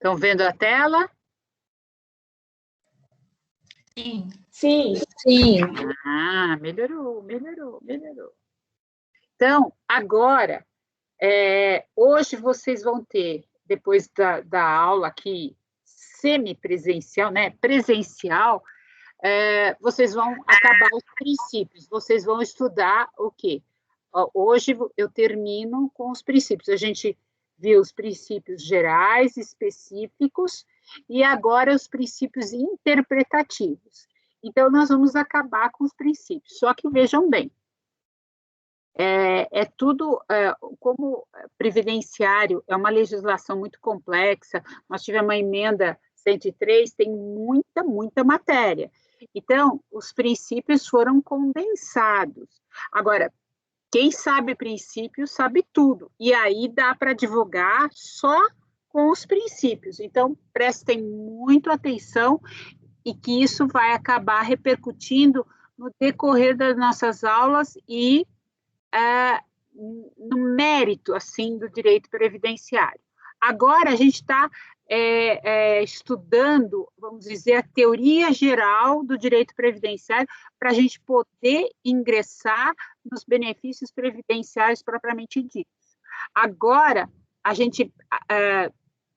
Estão vendo a tela? Sim. Sim. Sim. Ah, melhorou. Então, agora, hoje vocês vão ter, depois da aula aqui, semipresencial, né? Presencial, vocês vão acabar os princípios, vocês vão estudar o quê? Hoje eu termino com os princípios. A gente viu os princípios gerais, específicos, e agora os princípios interpretativos. Então, nós vamos acabar com os princípios. Só que vejam bem, tudo, como previdenciário é uma legislação muito complexa, nós tivemos uma emenda 103, tem muita matéria. Então, os princípios foram condensados. Agora, quem sabe princípios sabe tudo, e aí dá para advogar só com os princípios. Então, prestem muito atenção e que isso vai acabar repercutindo no decorrer das nossas aulas e no mérito, assim, do direito previdenciário. Agora, a gente está estudando, vamos dizer, a teoria geral do direito previdenciário para a gente poder ingressar nos benefícios previdenciários propriamente ditos. Agora, a gente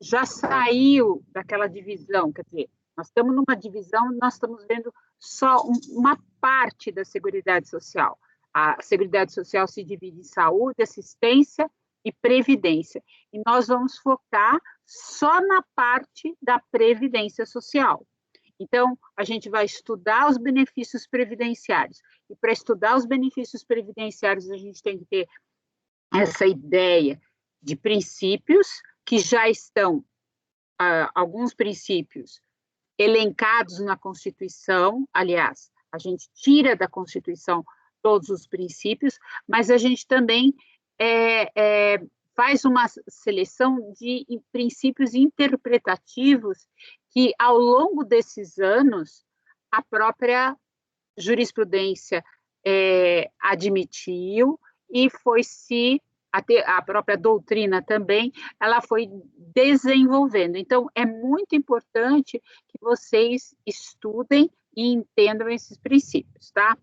já saiu daquela divisão, quer dizer, nós estamos numa divisão, nós estamos vendo só uma parte da Seguridade Social. A Seguridade Social se divide em saúde, assistência e previdência. E nós vamos focar só na parte da previdência social. Então, a gente vai estudar os benefícios previdenciários. E para estudar os benefícios previdenciários, a gente tem que ter essa ideia de princípios que já estão, alguns princípios elencados na Constituição. Aliás, a gente tira da Constituição todos os princípios, mas a gente também faz uma seleção de princípios interpretativos que, ao longo desses anos, a própria jurisprudência admitiu e a própria doutrina também, ela foi desenvolvendo. Então, é muito importante que vocês estudem e entendam esses princípios, tá?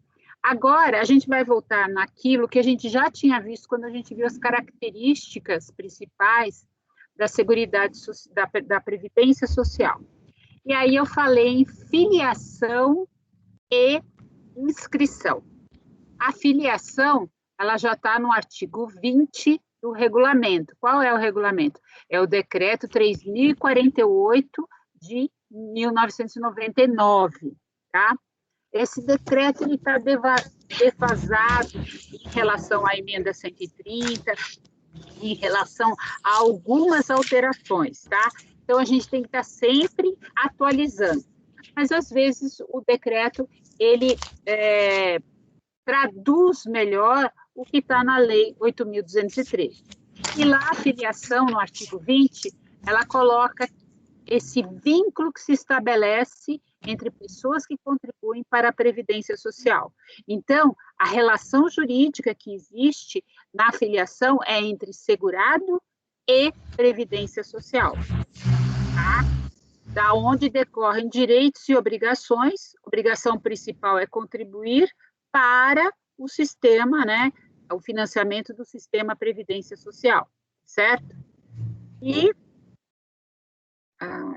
Agora, a gente vai voltar naquilo que a gente já tinha visto quando a gente viu as características principais da Seguridade, da Previdência Social. E aí eu falei em filiação e inscrição. A filiação, ela já está no artigo 20 do regulamento. Qual é o regulamento? É o decreto 3.048 de 1999, tá? Esse decreto está defasado em relação à emenda 130, em relação a algumas alterações, tá? Então, a gente tem que estar sempre atualizando. Mas, às vezes, o decreto, ele traduz melhor o que está na Lei 8.213. E lá, a filiação, no artigo 20, ela coloca esse vínculo que se estabelece entre pessoas que contribuem para a Previdência Social. Então, a relação jurídica que existe na filiação é entre segurado e Previdência Social, tá? Da onde decorrem direitos e obrigações. Obrigação principal é contribuir para o sistema, né, o financiamento do sistema Previdência Social, certo? E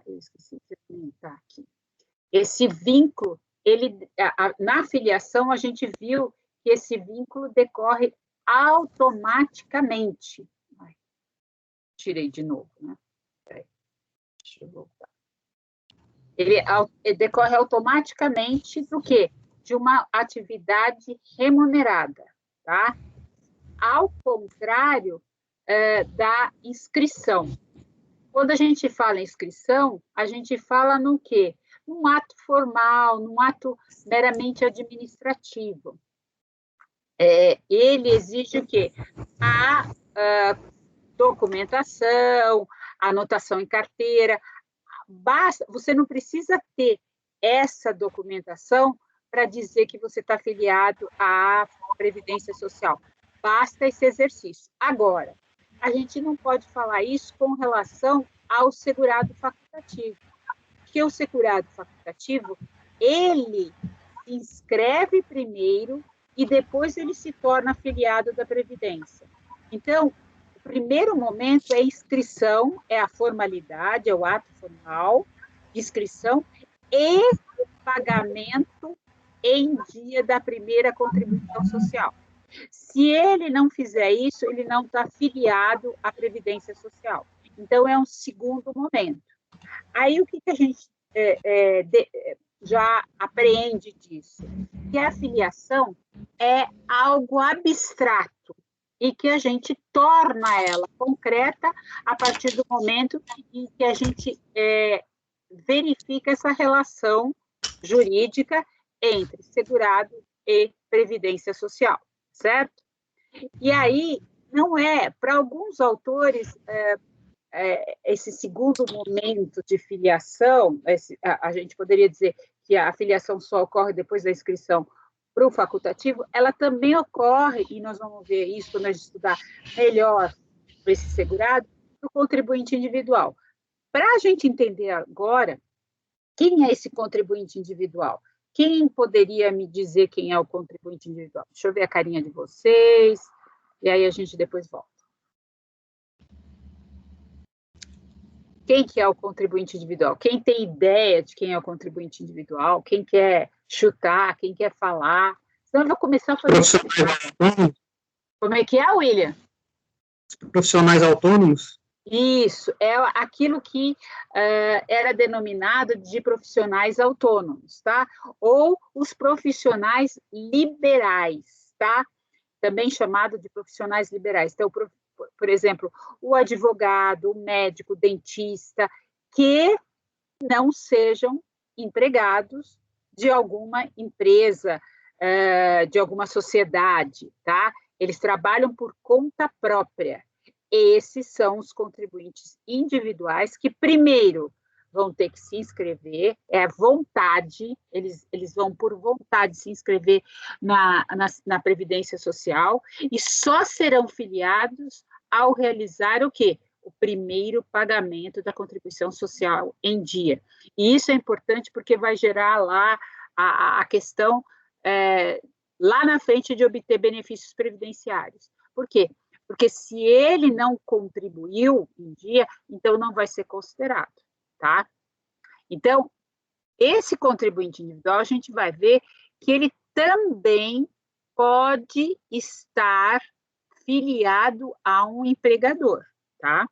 eu esqueci de comentar aqui. Esse vínculo, na filiação, a gente viu que esse vínculo decorre automaticamente. Tirei de novo, né? Peraí, deixa eu voltar. Ele decorre automaticamente do quê? De uma atividade remunerada, tá? Ao contrário da inscrição. Quando a gente fala em inscrição, a gente fala no quê? Num ato formal, num ato meramente administrativo. Ele exige o quê? A documentação, a anotação em carteira. Você não precisa ter essa documentação para dizer que você está afiliado à Previdência Social. Basta esse exercício. Agora, a gente não pode falar isso com relação ao segurado facultativo. Porque o segurado facultativo, ele se inscreve primeiro e depois ele se torna afiliado da Previdência. Então, o primeiro momento é a inscrição, é a formalidade, é o ato formal de inscrição e pagamento em dia da primeira contribuição social. Se ele não fizer isso, ele não está afiliado à Previdência Social. Então, é um segundo momento. Aí, o que a gente já apreende disso? Que a filiação é algo abstrato e que a gente torna ela concreta a partir do momento em que a gente verifica essa relação jurídica entre segurado e Previdência Social, certo? E aí, não é, para alguns autores, esse segundo momento de filiação, a gente poderia dizer que a filiação só ocorre depois da inscrição para o facultativo, ela também ocorre, e nós vamos ver isso quando a gente estudar melhor esse segurado, no contribuinte individual. Para a gente entender agora quem é esse contribuinte individual, quem poderia me dizer quem é o contribuinte individual? Deixa eu ver a carinha de vocês, e aí a gente depois volta. Quem que é o contribuinte individual? Quem tem ideia de quem é o contribuinte individual? Quem quer chutar? Quem quer falar? Então, eu vou começar a fazer... Como é que é, William? Profissionais autônomos? Isso, é aquilo que era denominado de profissionais autônomos, tá? Ou os profissionais liberais, tá? Também chamado de profissionais liberais. Então, por exemplo, o advogado, o médico, o dentista, que não sejam empregados de alguma empresa, de alguma sociedade, tá? Eles trabalham por conta própria. Esses são os contribuintes individuais que, primeiro, vão ter que se inscrever, é vontade, eles vão por vontade se inscrever na Previdência Social e só serão filiados ao realizar o quê? O primeiro pagamento da contribuição social em dia. E isso é importante porque vai gerar lá a questão lá na frente de obter benefícios previdenciários. Por quê? Porque se ele não contribuiu em dia, então não vai ser considerado, tá? Então, esse contribuinte individual, a gente vai ver que ele também pode estar filiado a um empregador, tá?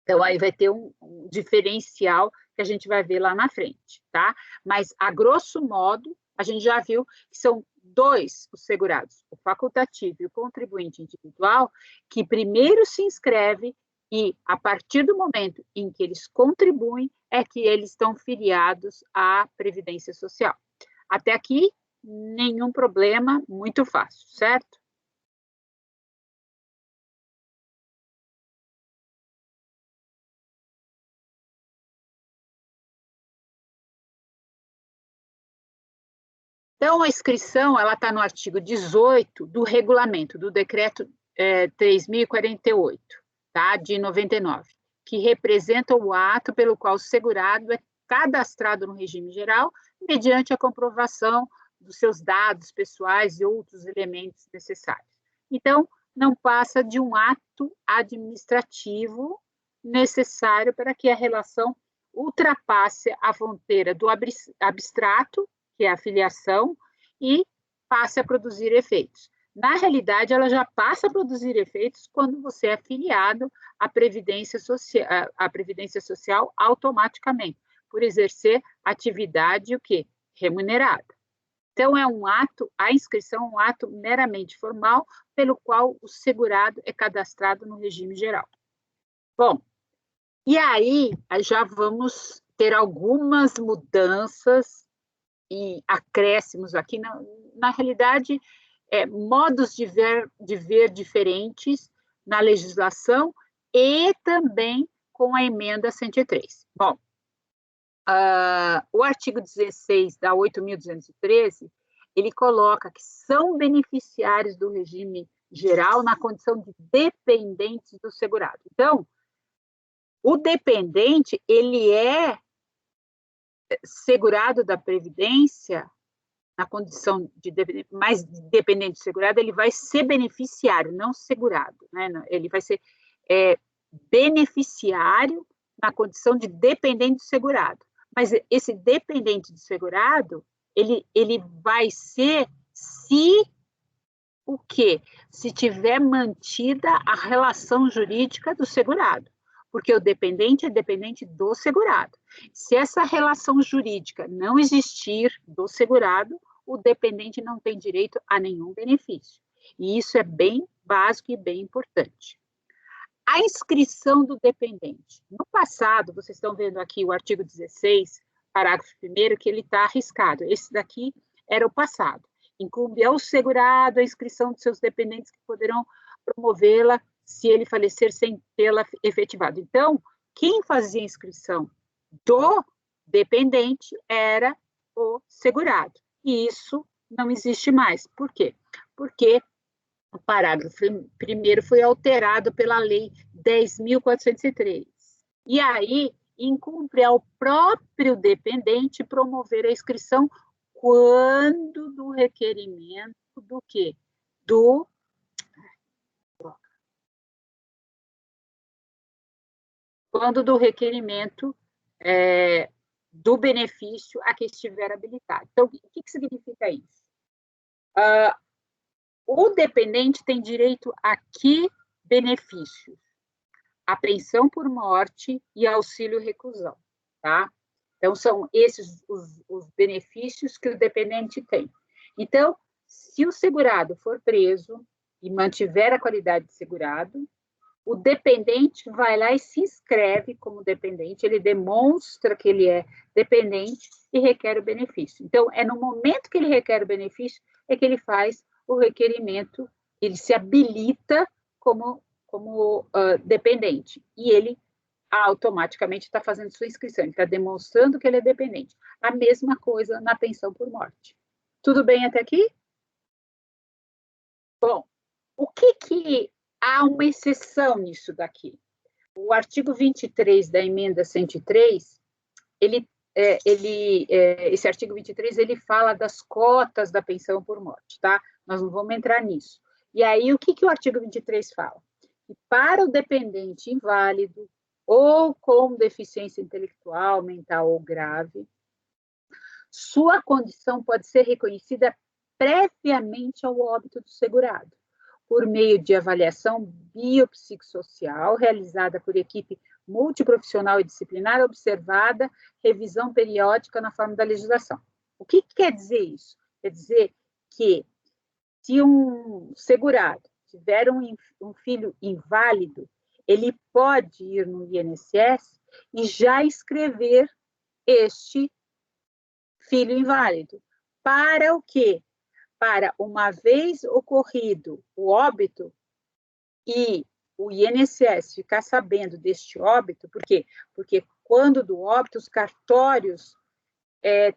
Então, aí vai ter um diferencial que a gente vai ver lá na frente, tá? Mas, a grosso modo, a gente já viu que são dois os segurados, o facultativo e o contribuinte individual, que primeiro se inscreve e, a partir do momento em que eles contribuem, é que eles estão filiados à Previdência Social. Até aqui, nenhum problema, muito fácil, certo? Então, a inscrição ela está no artigo 18 do regulamento, do decreto 3.048, tá, de 99, que representa o ato pelo qual o segurado é cadastrado no regime geral, mediante a comprovação dos seus dados pessoais e outros elementos necessários. Então, não passa de um ato administrativo necessário para que a relação ultrapasse a fronteira do abstrato, que é a filiação, e passe a produzir efeitos. Na realidade, ela já passa a produzir efeitos quando você é filiado à Previdência Social automaticamente, por exercer atividade o quê? Remunerada. Então, é um ato, a inscrição é um ato meramente formal, pelo qual o segurado é cadastrado no regime geral. Bom, e aí já vamos ter algumas mudanças e acréscimos aqui, na realidade, modos de ver diferentes na legislação e também com a emenda 103. Bom, o artigo 16 da 8.213, ele coloca que são beneficiários do regime geral na condição de dependentes do segurado. Então, O dependente, ele é segurado da Previdência, na condição de mais dependente de segurado, ele vai ser beneficiário, não segurado, né? Ele vai ser beneficiário na condição de dependente de segurado. Mas esse dependente de segurado, ele vai ser se o quê? Se tiver mantida a relação jurídica do segurado, porque o dependente é dependente do segurado. Se essa relação jurídica não existir do segurado, o dependente não tem direito a nenhum benefício. E isso é bem básico e bem importante. A inscrição do dependente. No passado, vocês estão vendo aqui o artigo 16, parágrafo 1º, que ele está arriscado. Esse daqui era o passado. Incumbe ao segurado a inscrição de seus dependentes que poderão promovê-la se ele falecer sem tê-la efetivado. Então, quem fazia a inscrição do dependente era o segurado. E isso não existe mais. Por quê? Porque o parágrafo 1º foi alterado pela Lei 10.403. E aí, incumbe ao próprio dependente promover a inscrição quando do requerimento do quê? Quando do requerimento do benefício a que estiver habilitado. Então, o que significa isso? O dependente tem direito a que benefícios? A pensão por morte e auxílio reclusão, tá? Então, são esses os benefícios que o dependente tem. Então, se o segurado for preso e mantiver a qualidade de segurado, o dependente vai lá e se inscreve como dependente, ele demonstra que ele é dependente e requer o benefício. Então, é no momento que ele requer o benefício é que ele faz o requerimento, ele se habilita como dependente, e ele automaticamente está fazendo sua inscrição, ele está demonstrando que ele é dependente. A mesma coisa na pensão por morte. Tudo bem até aqui? Bom, o que há uma exceção nisso daqui? O artigo 23 da emenda 103, esse artigo 23, ele fala das cotas da pensão por morte, tá? Nós não vamos entrar nisso. E aí, o que o artigo 23 fala? Que para o dependente inválido ou com deficiência intelectual, mental ou grave, sua condição pode ser reconhecida previamente ao óbito do segurado, por meio de avaliação biopsicossocial realizada por equipe multiprofissional e disciplinar, observada, revisão periódica na forma da legislação. O que quer dizer isso? Quer dizer que se um segurado tiver um filho inválido, ele pode ir no INSS e já inscrever este filho inválido. Para o quê? Para, uma vez ocorrido o óbito e o INSS ficar sabendo deste óbito, por quê? Porque quando do óbito, os cartórios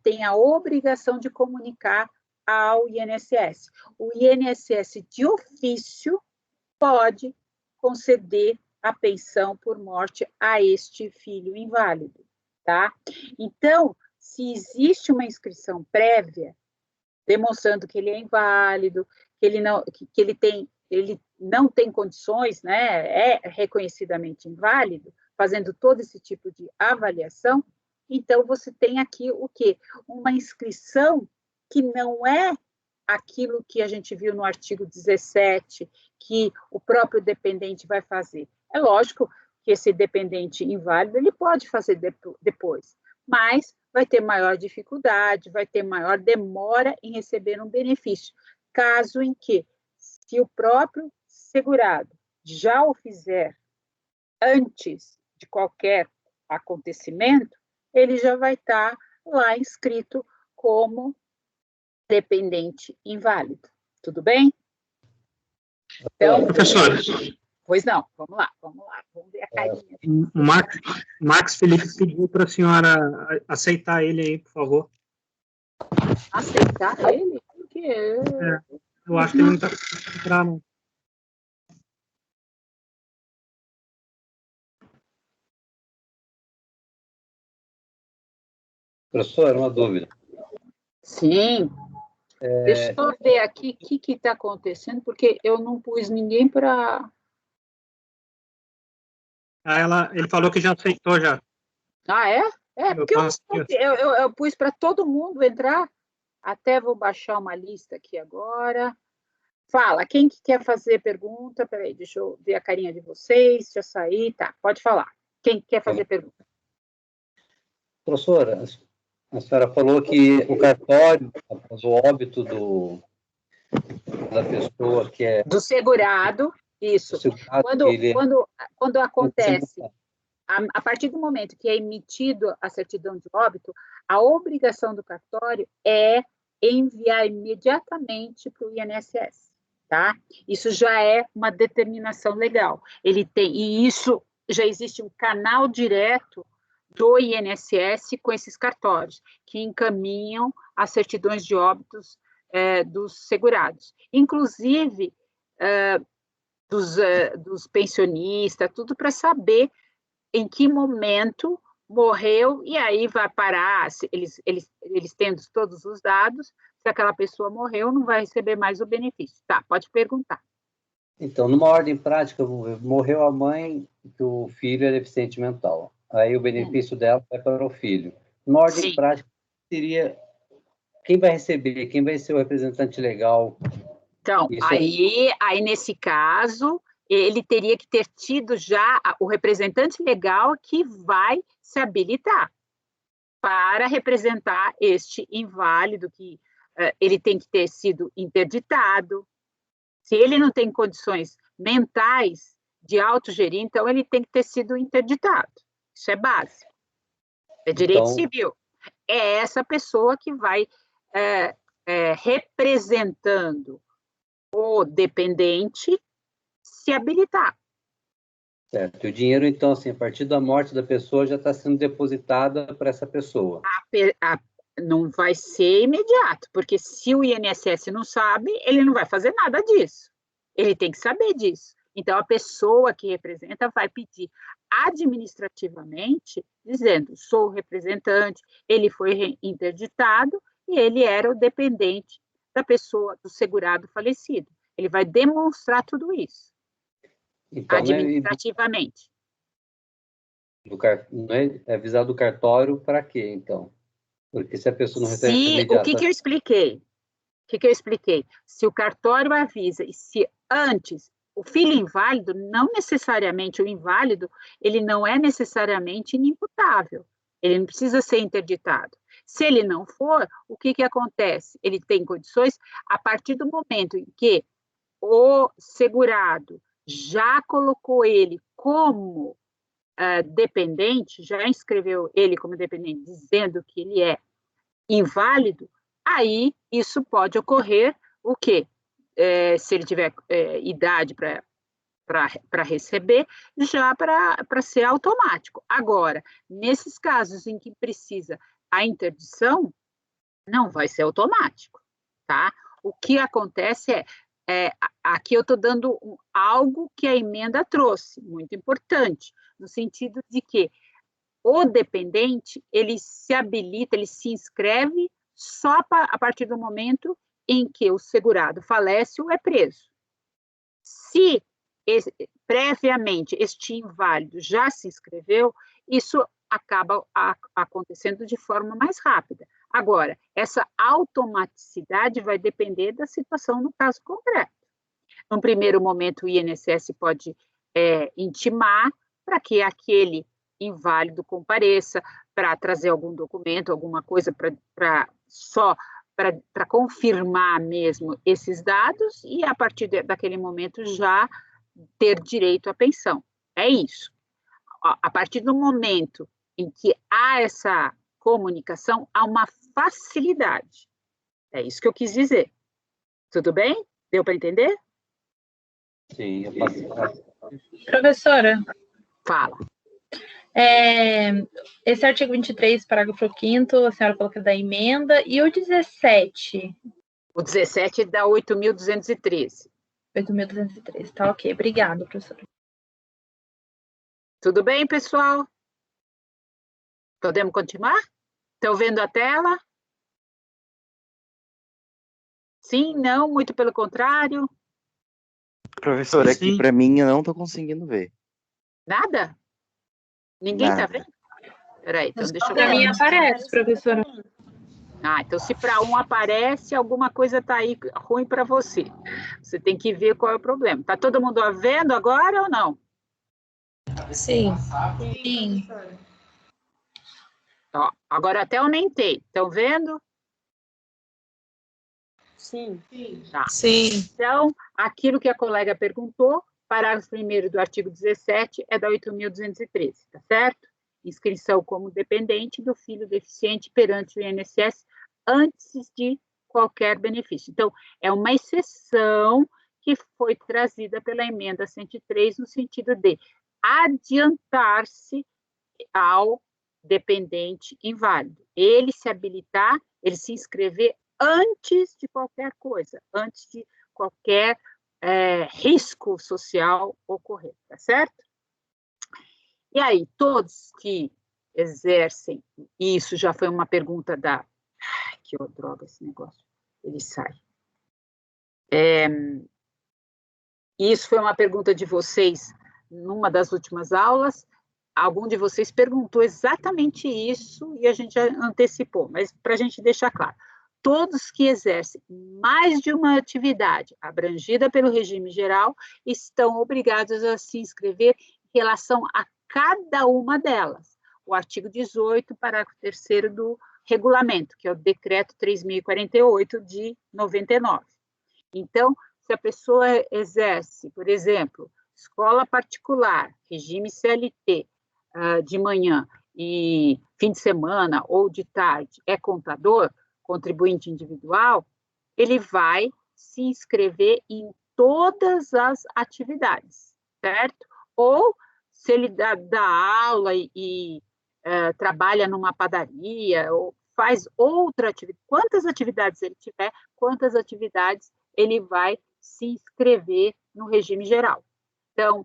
têm a obrigação de comunicar ao INSS. O INSS, de ofício, pode conceder a pensão por morte a este filho inválido, tá? Então, se existe uma inscrição prévia, demonstrando que ele é inválido, que ele não tem condições, né, é reconhecidamente inválido, fazendo todo esse tipo de avaliação, então você tem aqui o quê? Uma inscrição que não é aquilo que a gente viu no artigo 17, que o próprio dependente vai fazer. É lógico que esse dependente inválido, ele pode fazer depois, mas vai ter maior dificuldade, vai ter maior demora em receber um benefício, caso em que, se o próprio segurado já o fizer antes de qualquer acontecimento, ele já vai estar lá inscrito como dependente inválido. Tudo bem? Então, professor. Pois não, vamos lá, vamos ver a carinha. O Max Felipe pediu para a senhora aceitar ele aí, por favor. Aceitar ele? Por quê? Eu acho que ele não está conseguindo entrar, não. Professor, uma dúvida. Sim. Deixa eu só ver aqui o que está acontecendo, porque eu não pus ninguém para... Ele falou que já aceitou já. Ah, é? É, porque eu pus para todo mundo entrar. Até vou baixar uma lista aqui agora. Fala, quem que quer fazer pergunta? Peraí, deixa eu ver a carinha de vocês. Deixa eu sair. Tá, pode falar. Quem quer fazer pergunta? Professora, a senhora falou que o cartório, após o óbito da pessoa que é... Do segurado, isso. Quando acontece, a partir do momento que é emitido a certidão de óbito, a obrigação do cartório é enviar imediatamente para o INSS, tá? Isso já é uma determinação legal. E isso já existe um canal direto do INSS com esses cartórios, que encaminham as certidões de óbitos dos segurados. Inclusive, dos pensionistas, tudo para saber em que momento morreu, e aí vai parar, eles tendo todos os dados, se aquela pessoa morreu, não vai receber mais o benefício. Tá, pode perguntar. Então, numa ordem prática, morreu a mãe que o filho é deficiente mental. Aí o benefício dela vai para o filho. Numa ordem prática, seria quem vai receber, quem vai ser o representante legal? Então, aí nesse caso, ele teria que ter tido já o representante legal que vai se habilitar para representar este inválido, que ele tem que ter sido interditado. Se ele não tem condições mentais de autogerir, então ele tem que ter sido interditado. Isso é básico. É direito civil. É essa pessoa que vai representando o dependente se habilitar. Certo. E o dinheiro, então, assim, a partir da morte da pessoa já está sendo depositada para essa pessoa. Não vai ser imediato, porque se o INSS não sabe, ele não vai fazer nada disso. Ele tem que saber disso. Então, a pessoa que representa vai pedir administrativamente, dizendo, sou o representante, ele foi interditado e ele era o dependente da pessoa, do segurado falecido. Ele vai demonstrar tudo isso, então, administrativamente. Não é avisar do cartório para quê, então? Porque se a pessoa não recebe imediatamente... O que eu expliquei? O que eu expliquei? Se o cartório avisa, e se antes o filho inválido, não necessariamente o inválido, ele não é necessariamente inimputável. Ele não precisa ser interditado. Se ele não for, o que acontece? Ele tem condições, a partir do momento em que o segurado já colocou ele como dependente, já inscreveu ele como dependente, dizendo que ele é inválido, aí isso pode ocorrer o quê? Se ele tiver idade para receber, já para ser automático. Agora, nesses casos em que precisa a interdição, não vai ser automático, tá? O que acontece aqui eu estou dando algo que a emenda trouxe, muito importante, no sentido de que o dependente, ele se habilita, ele se inscreve só a partir do momento em que o segurado falece ou é preso. Se previamente este inválido já se inscreveu, isso acaba acontecendo de forma mais rápida. Agora, essa automaticidade vai depender da situação no caso concreto. Num primeiro momento, o INSS pode intimar para que aquele inválido compareça, para trazer algum documento, alguma coisa para confirmar mesmo esses dados e, a partir daquele momento, já ter direito à pensão. É isso. A partir do momento em que há essa comunicação, há uma facilidade. É isso que eu quis dizer. Tudo bem? Deu para entender? Sim, eu passo. Professora. Fala. Esse artigo 23, parágrafo 5º, a senhora falou que é da emenda, e o 17? O 17 dá 8.213. 8.213, tá ok. Obrigada, professora. Tudo bem, pessoal? Podemos continuar? Estão vendo a tela? Sim, não, muito pelo contrário. Professora, aqui para mim eu não estou conseguindo ver. Nada? Ninguém está Nada. vendo? Peraí, então deixa eu Para mim ver. aparece, professora. Ah, então se para um aparece, alguma coisa está aí ruim para você. Você tem que ver qual é o problema. Está todo mundo vendo agora ou não? Sim. Sim. Ó, agora até aumentei. Estão vendo? Sim. Tá. Sim. Então, aquilo que a colega perguntou, parágrafo 1º do artigo 17 é da 8.213, tá certo? Inscrição como dependente do filho deficiente perante o INSS antes de qualquer benefício. Então, é uma exceção que foi trazida pela emenda 103 no sentido de adiantar-se ao dependente inválido. Ele se habilitar, ele se inscrever antes de qualquer coisa, antes de qualquer risco social ocorrer, tá certo? E aí, todos que exercem, e isso já foi uma pergunta da... Ai, que droga esse negócio, ele sai. Isso foi uma pergunta de vocês numa das últimas aulas. Algum de vocês perguntou exatamente isso e a gente já antecipou, mas para a gente deixar claro, todos que exercem mais de uma atividade abrangida pelo regime geral estão obrigados a se inscrever em relação a cada uma delas. O artigo 18, parágrafo 3º do regulamento, que é o decreto 3.048 de 99. Então, se a pessoa exerce, por exemplo, escola particular, regime CLT, de manhã e fim de semana ou de tarde é contador, contribuinte individual, ele vai se inscrever em todas as atividades, certo? Ou se ele dá aula e trabalha numa padaria, ou faz outra atividade, quantas atividades ele tiver, quantas atividades ele vai se inscrever no regime geral. Então,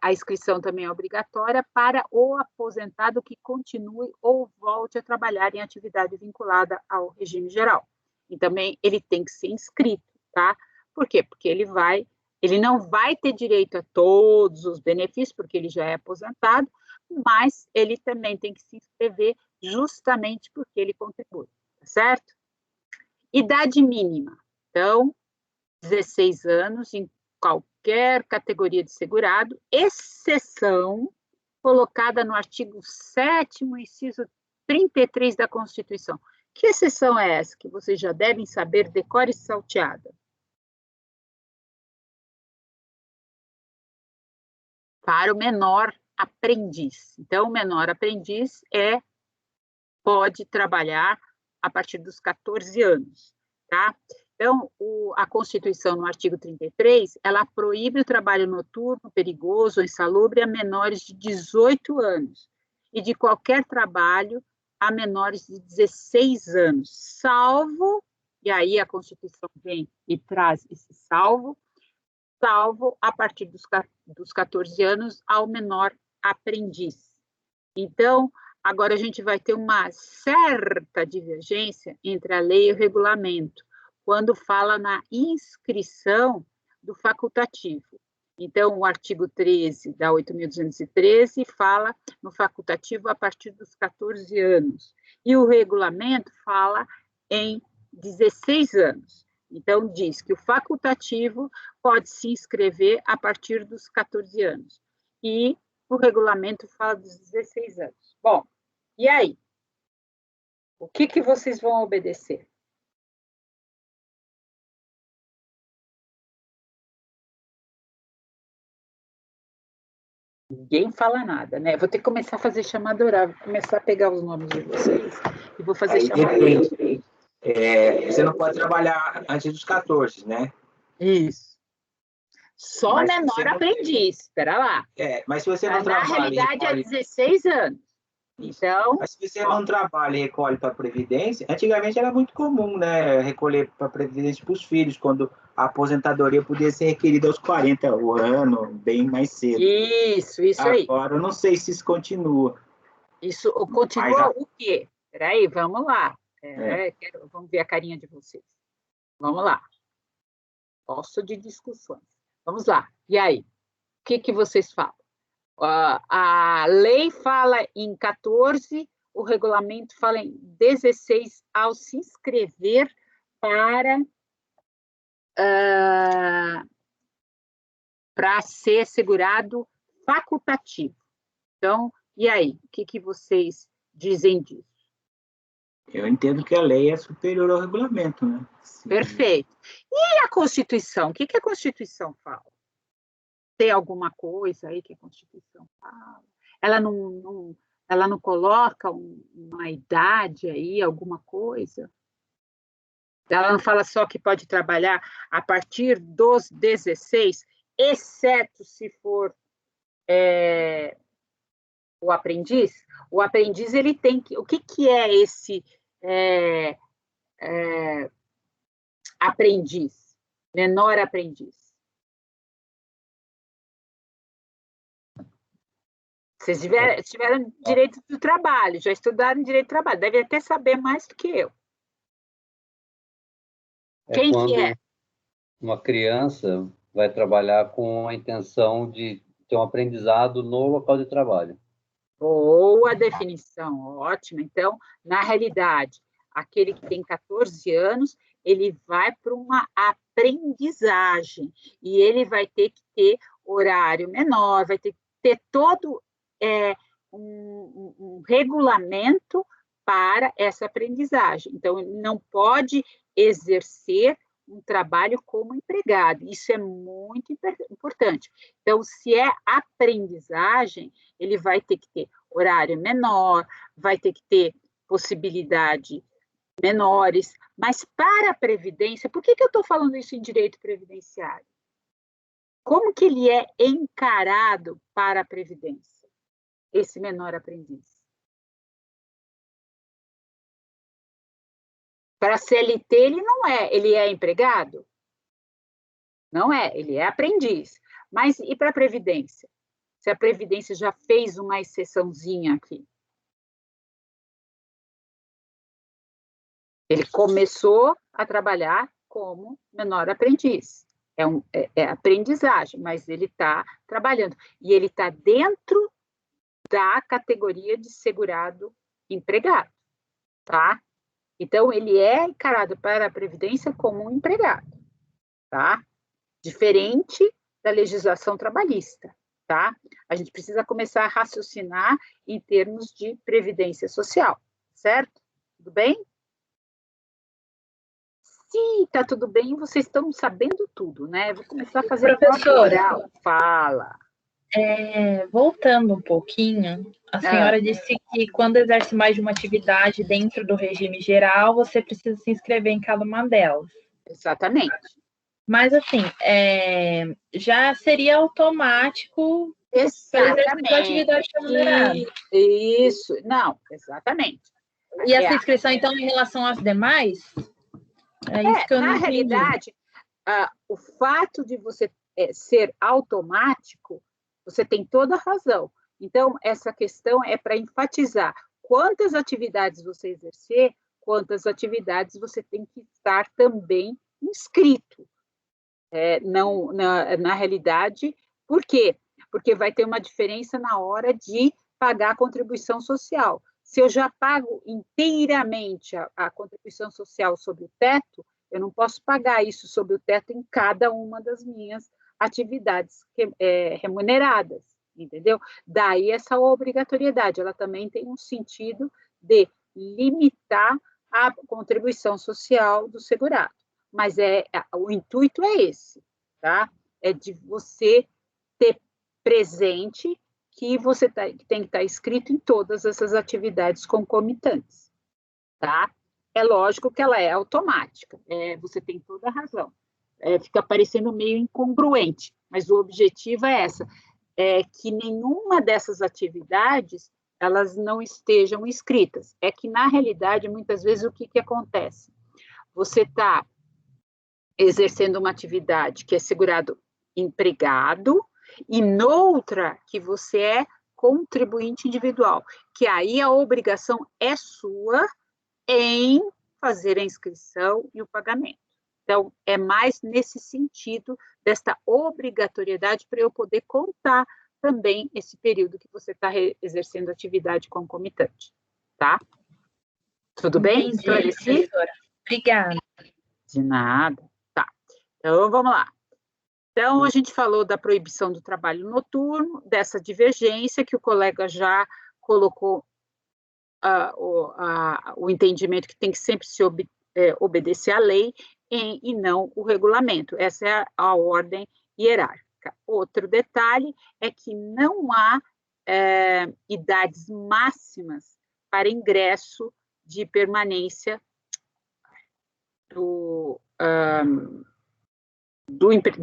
a inscrição também é obrigatória para o aposentado que continue ou volte a trabalhar em atividade vinculada ao regime geral. E também ele tem que ser inscrito, tá? Por quê? Porque ele não vai ter direito a todos os benefícios, porque ele já é aposentado, mas ele também tem que se inscrever justamente porque ele contribui, tá certo? Idade mínima. Então, 16 anos em qualquer categoria de segurado, exceção colocada no artigo 7º, inciso 33 da Constituição. Que exceção é essa? Que vocês já devem saber, decore e salteada. Para o menor aprendiz. Então, o menor aprendiz pode trabalhar a partir dos 14 anos, tá? Então, a Constituição, no artigo 33, ela proíbe o trabalho noturno, perigoso ou insalubre a menores de 18 anos e de qualquer trabalho a menores de 16 anos, salvo, e aí a Constituição vem e traz esse salvo a partir dos 14 anos ao menor aprendiz. Então, agora a gente vai ter uma certa divergência entre a lei e o regulamento, quando fala na inscrição do facultativo. Então, o artigo 13 da 8.213 fala no facultativo a partir dos 14 anos, e o regulamento fala em 16 anos. Então, diz que o facultativo pode se inscrever a partir dos 14 anos, e o regulamento fala dos 16 anos. Bom, e aí? O que vocês vão obedecer? Ninguém fala nada, né? Vou ter que começar a fazer chamada oral, vou começar a pegar os nomes de vocês e vou fazer chamada oral. Você não pode trabalhar antes dos 14, né? Isso. Só Mas menor aprendiz, espera lá. Mas se você não trabalha... Na realidade, é 16 anos. Então... Mas se você não trabalha e recolhe para a Previdência, antigamente era muito comum, né? Recolher para a Previdência para os filhos, quando a aposentadoria podia ser requerida aos 40 anos, bem mais cedo. Isso aí. Agora, eu não sei se isso continua. Isso continua o quê? Peraí, vamos lá. Vamos ver a carinha de vocês. Vamos lá. Gosto de discussões. Vamos lá. E aí? O que vocês falam? A lei fala em 14, o regulamento fala em 16 ao se inscrever para ser segurado facultativo. Então, e aí? O que vocês dizem disso? Eu entendo que a lei é superior ao regulamento, né? Sim. Perfeito. E a Constituição? O que a Constituição fala? Tem alguma coisa aí que a Constituição fala? Ela não coloca uma idade aí, alguma coisa? Ela não fala só que pode trabalhar a partir dos 16, exceto se for o aprendiz? O aprendiz, ele tem que... O que é esse aprendiz? Menor aprendiz? Vocês tiveram direito do trabalho, já estudaram direito do trabalho, devem até saber mais do que eu. Quem que é? Uma criança vai trabalhar com a intenção de ter um aprendizado no local de trabalho. Boa definição, ótima. Então, na realidade, aquele que tem 14 anos, ele vai para uma aprendizagem, e ele vai ter que ter horário menor, vai ter que ter todo um regulamento para essa aprendizagem. Então, ele não pode exercer um trabalho como empregado. Isso é muito importante. Então, se é aprendizagem, ele vai ter que ter horário menor, vai ter que ter possibilidade menores, mas para a Previdência, por que eu estou falando isso em direito previdenciário? Como que ele é encarado para a Previdência, esse menor aprendiz? Para a CLT, ele é empregado? Não é, ele é aprendiz. Mas e para a Previdência? Se a Previdência já fez uma exceçãozinha aqui. Ele começou a trabalhar como menor aprendiz. É aprendizagem, mas ele está trabalhando. E ele está dentro da categoria de segurado empregado, tá? Então, ele é encarado para a Previdência como um empregado, tá? Diferente da legislação trabalhista, tá? A gente precisa começar a raciocinar em termos de previdência social, certo? Tudo bem? Se tá tudo bem, vocês estão sabendo tudo, né? Vou começar a fazer... Professora, fala. Voltando um pouquinho, a senhora disse que quando exerce mais de uma atividade dentro do regime geral, você precisa se inscrever em cada uma delas. Exatamente. Mas, assim, já seria automático exatamente pela atividade remunerada. Isso, não, exatamente. E essa inscrição, então, em relação às demais? É isso que eu não entendi. Na realidade, o fato de você ser automático, você tem toda a razão. Então, essa questão é para enfatizar quantas atividades você exercer, quantas atividades você tem que estar também inscrito. Na realidade, por quê? Porque vai ter uma diferença na hora de pagar a contribuição social. Se eu já pago inteiramente a contribuição social sobre o teto, eu não posso pagar isso sobre o teto em cada uma das minhas atividades remuneradas, entendeu? Daí essa obrigatoriedade, ela também tem um sentido de limitar a contribuição social do segurado. Mas o intuito é esse, tá? É de você ter presente que você tem que estar inscrito em todas essas atividades concomitantes, tá? É lógico que ela é automática, você tem toda a razão. Fica parecendo meio incongruente, mas o objetivo é que nenhuma dessas atividades, elas não estejam inscritas. É que, na realidade, muitas vezes, o que acontece? Você está exercendo uma atividade que é segurado empregado, e noutra que você é contribuinte individual, que aí a obrigação é sua em fazer a inscrição e o pagamento. Então, é mais nesse sentido desta obrigatoriedade para eu poder contar também esse período que você está exercendo atividade concomitante, tá? Tudo bem? Entendi, professora. Obrigada. De nada. Tá. Então, vamos lá. Então, a gente falou da proibição do trabalho noturno, dessa divergência que o colega já colocou o entendimento que tem que sempre se obedecer à lei e não o regulamento. Essa é a ordem hierárquica. Outro detalhe é que não há idades máximas para ingresso de permanência do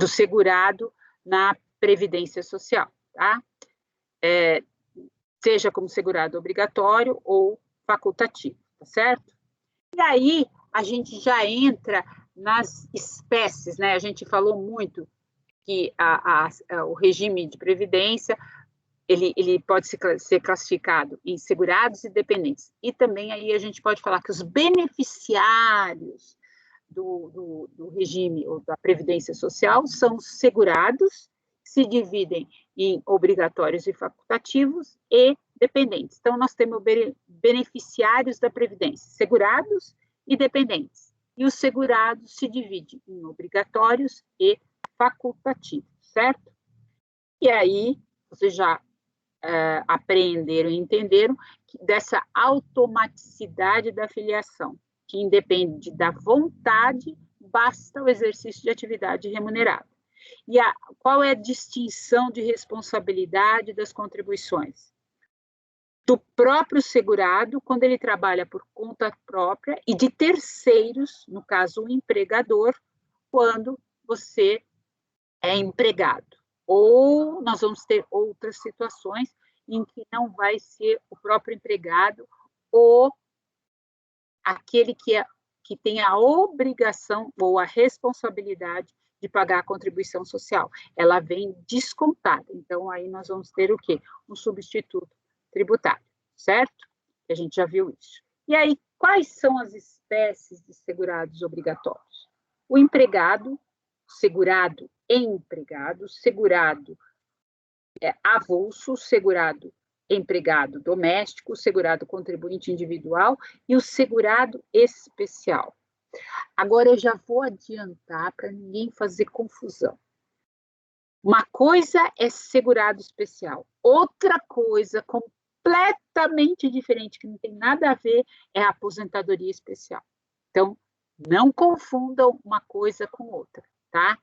segurado na Previdência Social, tá? Seja como segurado obrigatório ou facultativo, tá certo? E aí, a gente já entra nas espécies, né? A gente falou muito que o regime de previdência, ele pode ser classificado em segurados e dependentes. E também aí a gente pode falar que os beneficiários do regime ou da previdência social são segurados, se dividem em obrigatórios e facultativos e dependentes. Então, nós temos beneficiários da previdência, segurados e dependentes. E os segurados se dividem em obrigatórios e facultativos, certo? E aí, vocês já aprenderam e entenderam dessa automaticidade da filiação, que independe da vontade, basta o exercício de atividade remunerada. E qual é a distinção de responsabilidade das contribuições? Do próprio segurado, quando ele trabalha por conta própria, e de terceiros, no caso, o empregador, quando você é empregado. Ou nós vamos ter outras situações em que não vai ser o próprio empregado ou aquele que tem a obrigação ou a responsabilidade de pagar a contribuição social. Ela vem descontada. Então, aí nós vamos ter o quê? Um substituto tributário, certo? A gente já viu isso. E aí, quais são as espécies de segurados obrigatórios? O empregado, segurado empregado, segurado avulso, segurado empregado doméstico, segurado contribuinte individual e o segurado especial. Agora eu já vou adiantar para ninguém fazer confusão. Uma coisa é segurado especial, outra coisa completamente diferente, que não tem nada a ver, é a aposentadoria especial. Então, não confundam uma coisa com outra, tá?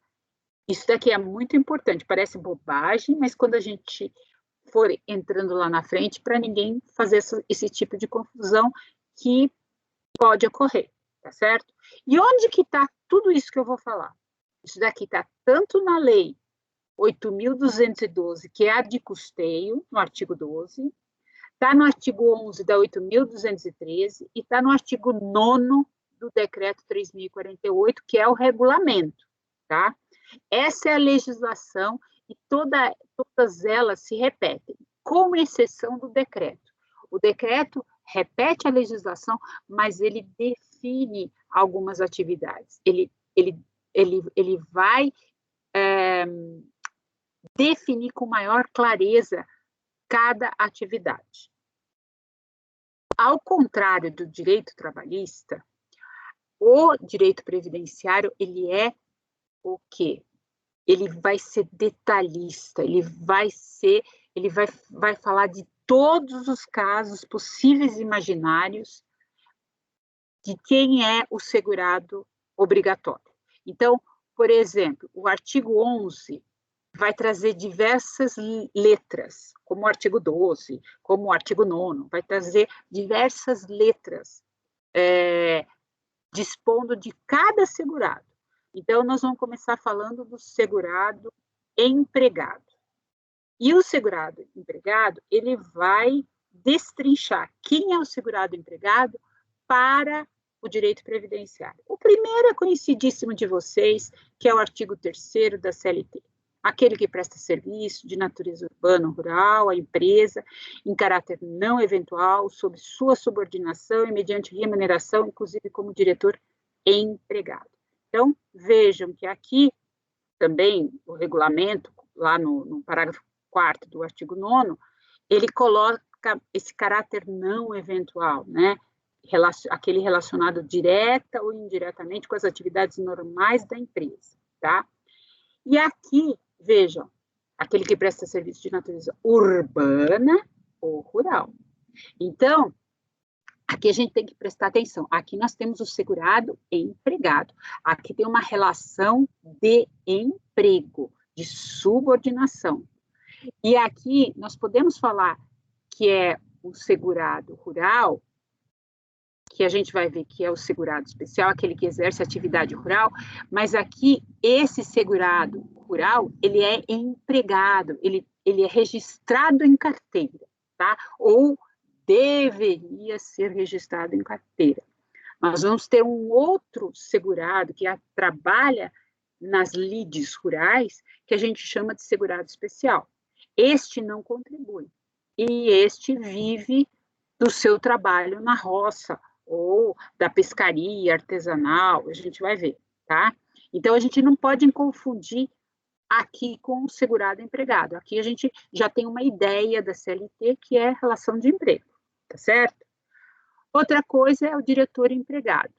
Isso daqui é muito importante, parece bobagem, mas quando a gente for entrando lá na frente, para ninguém fazer esse tipo de confusão que pode ocorrer, tá certo? E onde que está tudo isso que eu vou falar? Isso daqui está tanto na lei 8.212, que é a de custeio, no artigo 12, está no artigo 11 da 8.213 e está no artigo 9º do decreto 3.048, que é o regulamento, tá? Essa é a legislação e todas elas se repetem, com exceção do decreto. O decreto repete a legislação, mas ele define algumas atividades. Ele vai definir com maior clareza cada atividade. Ao contrário do direito trabalhista, o direito previdenciário, ele é o quê? Ele vai ser detalhista, ele vai falar de todos os casos possíveis e imaginários de quem é o segurado obrigatório. Então, por exemplo, o artigo 11 vai trazer diversas letras, como o artigo 12, como o artigo 9º, vai trazer diversas letras dispondo de cada segurado. Então, nós vamos começar falando do segurado empregado. E o segurado empregado, ele vai destrinchar quem é o segurado empregado para o direito previdenciário. O primeiro é conhecidíssimo de vocês, que é o artigo 3º da CLT. aquele que presta serviço de natureza urbana ou rural, à empresa, em caráter não eventual, sob sua subordinação e mediante remuneração, inclusive como diretor empregado. Então, vejam que aqui também o regulamento, lá no parágrafo 4º do artigo 9º, ele coloca esse caráter não eventual, né? Aquele relacionado direta ou indiretamente com as atividades normais da empresa, tá? E aqui, vejam, aquele que presta serviço de natureza urbana ou rural. Então, aqui a gente tem que prestar atenção. Aqui nós temos o segurado empregado. Aqui tem uma relação de emprego, de subordinação. E aqui nós podemos falar que é o segurado rural, que a gente vai ver que é o segurado especial, aquele que exerce atividade rural, mas aqui esse segurado rural, ele é empregado, ele é registrado em carteira, tá? Ou deveria ser registrado em carteira. Nós vamos ter um outro segurado que trabalha nas lides rurais, que a gente chama de segurado especial. Este não contribui, e este vive do seu trabalho na roça, ou da pescaria artesanal, a gente vai ver, tá? Então, a gente não pode confundir aqui com o segurado empregado. Aqui a gente já tem uma ideia da CLT, que é relação de emprego, tá certo? Outra coisa é o diretor empregado.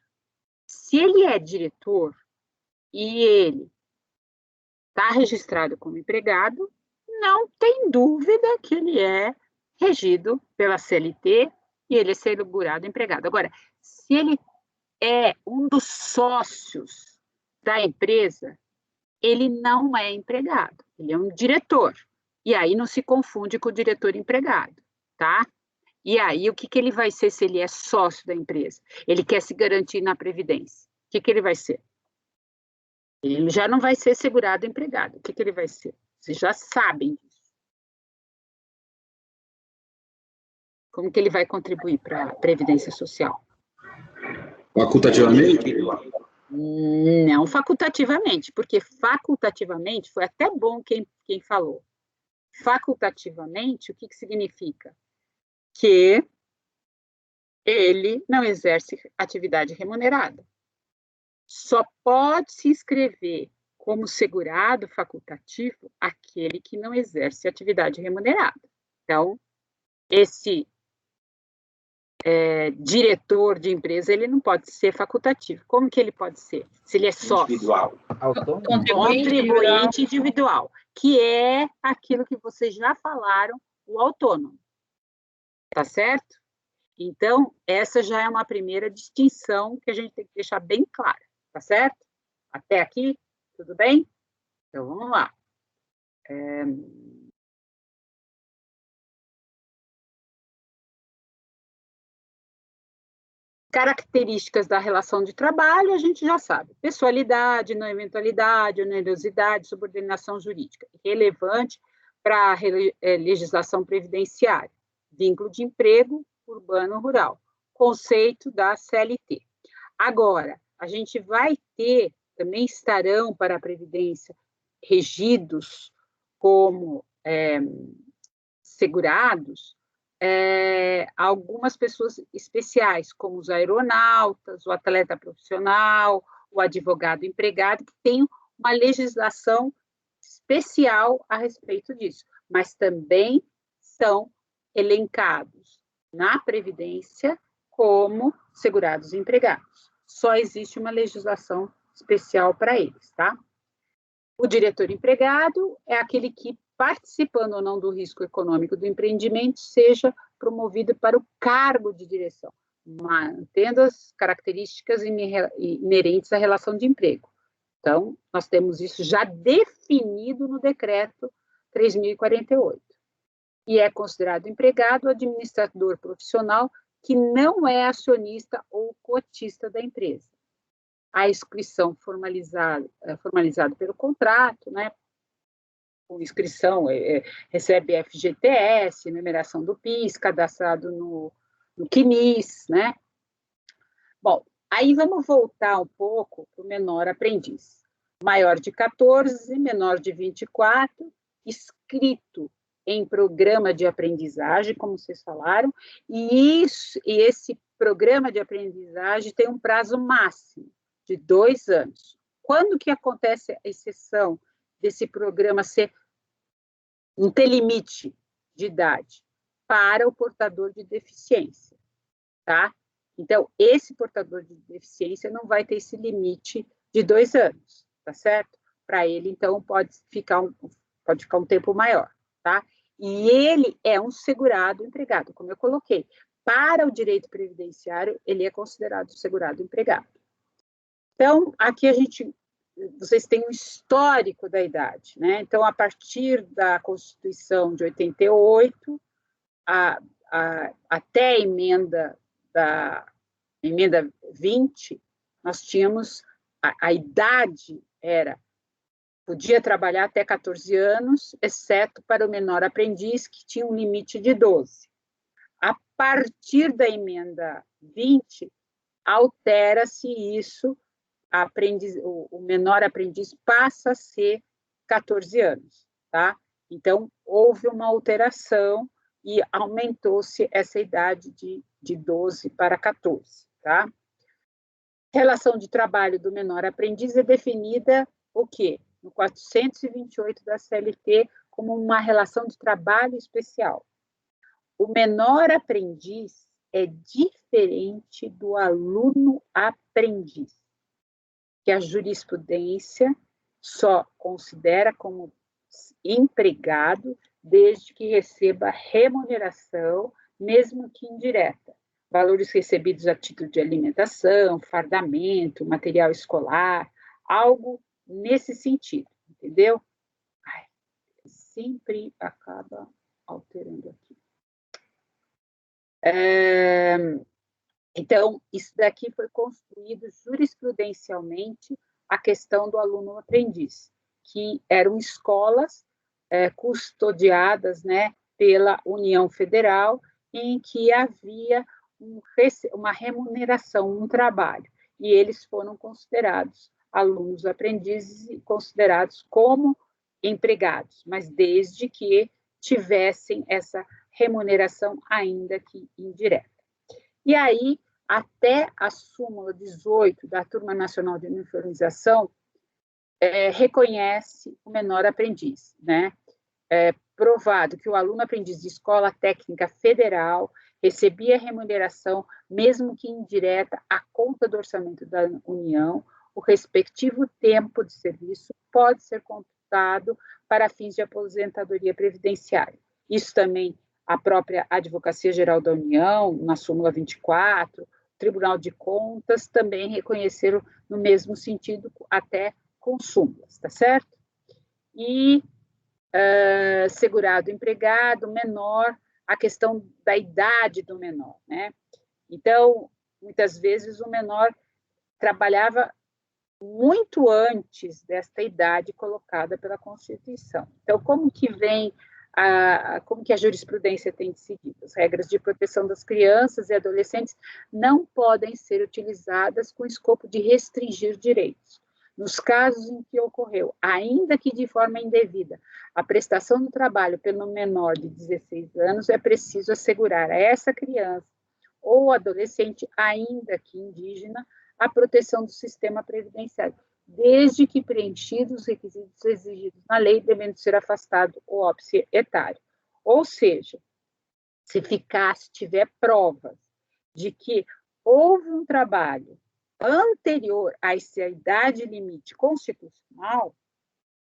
Se ele é diretor e ele está registrado como empregado, não tem dúvida que ele é regido pela CLT e ele é segurado empregado. Agora, se ele é um dos sócios da empresa, ele não é empregado, ele é um diretor. E aí não se confunde com o diretor empregado, tá? E aí o que ele vai ser se ele é sócio da empresa? Ele quer se garantir na Previdência. O que ele vai ser? Ele já não vai ser segurado empregado. O que ele vai ser? Vocês já sabem disso. Como que ele vai contribuir para a Previdência Social? Facultativamente? Não facultativamente, porque facultativamente, foi até bom quem falou. Facultativamente, o que significa? Que ele não exerce atividade remunerada. Só pode se inscrever como segurado facultativo aquele que não exerce atividade remunerada. Então, esse diretor de empresa, ele não pode ser facultativo. Como que ele pode ser? Se ele é sócio. Individual. Contribuinte individual, que é aquilo que vocês já falaram, o autônomo. Tá certo? Então, essa já é uma primeira distinção que a gente tem que deixar bem clara. Tá certo? Até aqui, tudo bem? Então, vamos lá. Características da relação de trabalho, a gente já sabe. Pessoalidade, não eventualidade, onerosidade, subordinação jurídica. Relevante para a legislação previdenciária. Vínculo de emprego, urbano-rural. Conceito da CLT. Agora, a gente vai ter, também estarão para a Previdência regidos como segurados, algumas pessoas especiais, como os aeronautas, o atleta profissional, o advogado empregado, que tem uma legislação especial a respeito disso, mas também são elencados na Previdência como segurados empregados. Só existe uma legislação especial para eles, tá? O diretor empregado é aquele que, participando ou não do risco econômico do empreendimento, seja promovido para o cargo de direção, mantendo as características inerentes à relação de emprego. Então, nós temos isso já definido no decreto 3.048. E é considerado empregado o administrador profissional que não é acionista ou cotista da empresa. A inscrição formalizada pelo contrato, né? Com inscrição, recebe FGTS, numeração do PIS, cadastrado no CNIS, né? Bom, aí vamos voltar um pouco para o menor aprendiz. maior de 14, menor de 24, inscrito em programa de aprendizagem, como vocês falaram, e esse programa de aprendizagem tem um prazo máximo de 2 anos. Quando que acontece a exceção desse programa não ter limite de idade? Para o portador de deficiência, tá? Então, esse portador de deficiência não vai ter esse limite de 2 anos, tá certo? Para ele, então, pode ficar um tempo maior, tá? E ele é um segurado empregado, como eu coloquei. Para o direito previdenciário, ele é considerado segurado empregado. Então, aqui vocês têm um histórico da idade, né? Então, a partir da Constituição de 88, até a emenda 20, nós tínhamos, a idade podia trabalhar até 14 anos, exceto para o menor aprendiz, que tinha um limite de 12. A partir da emenda 20, altera-se isso, o menor aprendiz passa a ser 14 anos, tá? Então, houve uma alteração e aumentou-se essa idade de 12 para 14, tá? Relação de trabalho do menor aprendiz é definida o quê? No 428 da CLT, como uma relação de trabalho especial. O menor aprendiz é diferente do aluno aprendiz, que a jurisprudência só considera como empregado desde que receba remuneração, mesmo que indireta. Valores recebidos a título de alimentação, fardamento, material escolar, algo nesse sentido, entendeu? Sempre acaba alterando aqui. Então, isso daqui foi construído jurisprudencialmente a questão do aluno aprendiz, que eram escolas custodiadas, né, pela União Federal, em que havia uma remuneração, um trabalho, e eles foram considerados alunos aprendizes e considerados como empregados, mas desde que tivessem essa remuneração, ainda que indireta. E aí, até a súmula 18 da Turma Nacional de Uniformização, reconhece o menor aprendiz, né? Provado que o aluno aprendiz de escola técnica federal recebia remuneração, mesmo que indireta, à conta do orçamento da União, o respectivo tempo de serviço pode ser computado para fins de aposentadoria previdenciária. Isso também a própria Advocacia Geral da União, na súmula 24, o Tribunal de Contas também reconheceram no mesmo sentido, até com súmulas, tá certo? E segurado empregado, menor, a questão da idade do menor, né? Então, muitas vezes o menor trabalhava muito antes desta idade colocada pela Constituição. Então, como que a jurisprudência tem decidido? As regras de proteção das crianças e adolescentes não podem ser utilizadas com o escopo de restringir direitos. Nos casos em que ocorreu, ainda que de forma indevida, a prestação do trabalho pelo menor de 16 anos, é preciso assegurar a essa criança ou adolescente, ainda que indígena, a proteção do sistema previdenciário, desde que preenchidos os requisitos exigidos na lei, devendo ser afastado o óbice etário. Ou seja, se tiver provas de que houve um trabalho anterior a essa idade limite constitucional,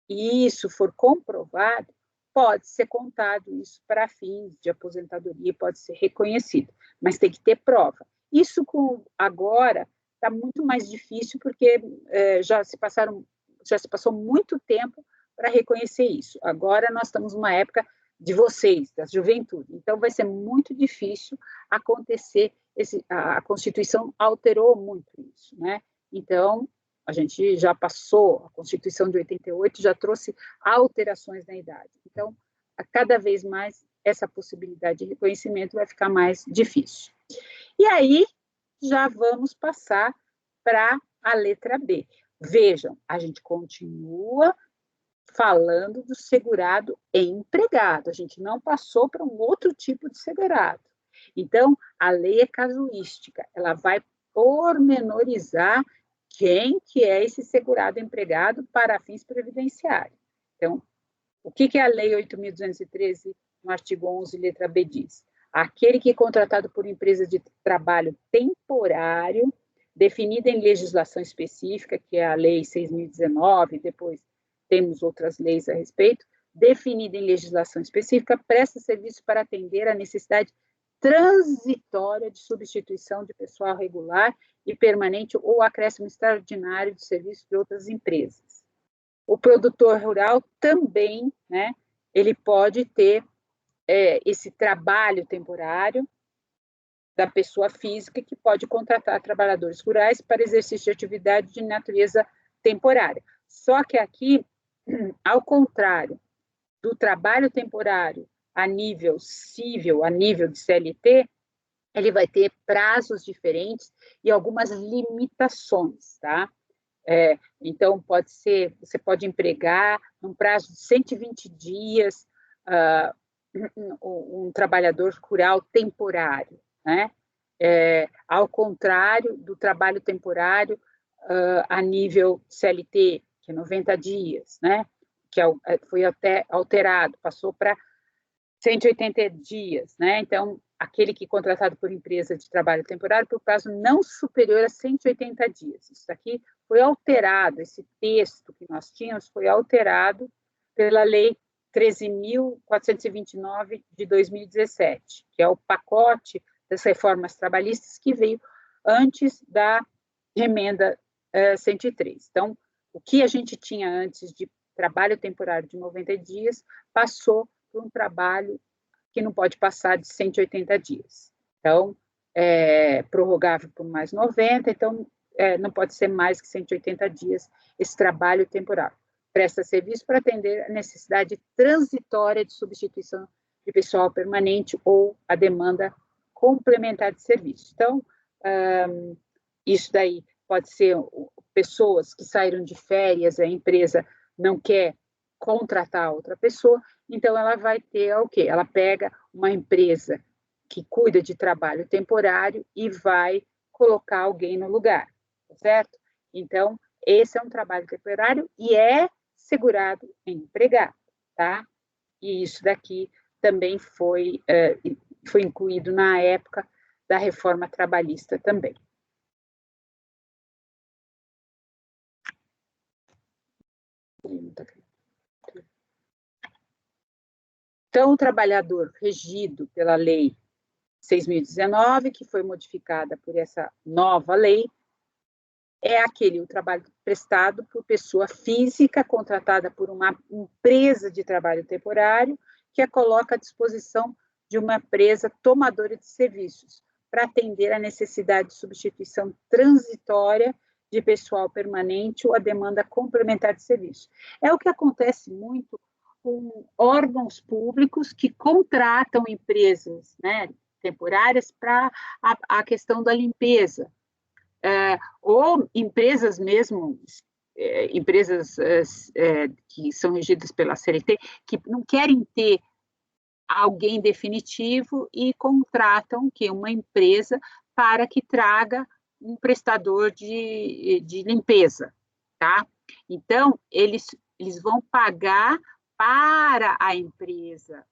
e isso for comprovado, pode ser contado isso para fins de aposentadoria, pode ser reconhecido, mas tem que ter prova. Isso agora está muito mais difícil, porque já se passou muito tempo para reconhecer isso. Agora nós estamos numa época de vocês, da juventude, então vai ser muito difícil acontecer, a Constituição alterou muito isso, né? Então, a gente já passou, a Constituição de 88 já trouxe alterações na idade. Então, cada vez mais, essa possibilidade de reconhecimento vai ficar mais difícil. E aí, já vamos passar para a letra B. vejam, a gente continua falando do segurado empregado, a gente não passou para um outro tipo de segurado. Então, a lei é casuística, ela vai pormenorizar quem que é esse segurado empregado para fins previdenciários. Então, o que a Lei 8.213, no artigo 11, letra B, diz? Aquele que é contratado por empresa de trabalho temporário, definida em legislação específica, que é a Lei 6.019, depois temos outras leis a respeito, definida em legislação específica, presta serviço para atender a necessidade transitória de substituição de pessoal regular e permanente ou acréscimo extraordinário de serviço de outras empresas. O produtor rural também, né, ele pode ter esse trabalho temporário da pessoa física que pode contratar trabalhadores rurais para exercício de atividade de natureza temporária. Só que aqui, ao contrário do trabalho temporário a nível civil, a nível de CLT, ele vai ter prazos diferentes e algumas limitações, tá? Então, você pode empregar num prazo de 120 dias um trabalhador rural temporário, né? Ao contrário do trabalho temporário a nível CLT, que é 90 dias, né? Que foi até alterado, passou para 180 dias, né? Então, aquele que é contratado por empresa de trabalho temporário por prazo não superior a 180 dias. Isso aqui foi alterado, esse texto que nós tínhamos foi alterado pela Lei 13.429 de 2017, que é o pacote das reformas trabalhistas que veio antes da emenda 103. Então, o que a gente tinha antes de trabalho temporário de 90 dias passou por um trabalho que não pode passar de 180 dias. Então, prorrogável por mais 90, então não pode ser mais que 180 dias esse trabalho temporário. Presta serviço para atender a necessidade transitória de substituição de pessoal permanente ou a demanda complementar de serviço. Então, isso daí pode ser pessoas que saíram de férias, a empresa não quer contratar outra pessoa, então ela vai ter o quê? Ela pega uma empresa que cuida de trabalho temporário e vai colocar alguém no lugar, certo? Então, esse é um trabalho temporário e é segurado empregado, tá? E isso daqui também foi incluído na época da reforma trabalhista também. Então, o trabalhador regido pela Lei 6.019, que foi modificada por essa nova lei, é o trabalho prestado por pessoa física contratada por uma empresa de trabalho temporário que a coloca à disposição de uma empresa tomadora de serviços para atender a necessidade de substituição transitória de pessoal permanente ou a demanda complementar de serviço. É o que acontece muito com órgãos públicos que contratam empresas, né, temporárias para a questão da limpeza. Ou empresas mesmo, empresas que são regidas pela CLT, que não querem ter alguém definitivo e contratam uma empresa para que traga um prestador de limpeza, tá? Então, eles vão pagar para a empresa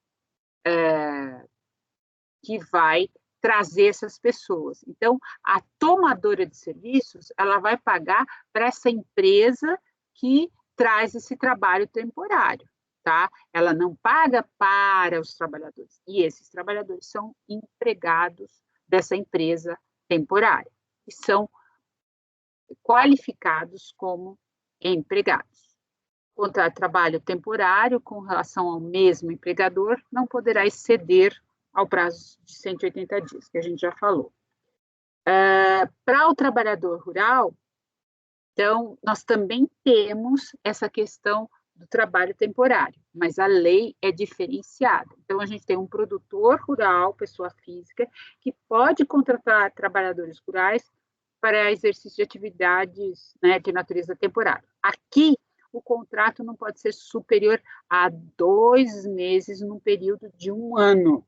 que vai trazer essas pessoas. Então, a tomadora de serviços, ela vai pagar para essa empresa que traz esse trabalho temporário, tá? Ela não paga para os trabalhadores. E esses trabalhadores são empregados dessa empresa temporária e são qualificados como empregados. Contrato de trabalho temporário com relação ao mesmo empregador não poderá exceder ao prazo de 180 dias, que a gente já falou. Para o trabalhador rural, então, nós também temos essa questão do trabalho temporário, mas a lei é diferenciada. Então, a gente tem um produtor rural, pessoa física, que pode contratar trabalhadores rurais para exercício de atividades, né, de natureza temporária. Aqui, o contrato não pode ser superior a 2 meses num período de 1 ano.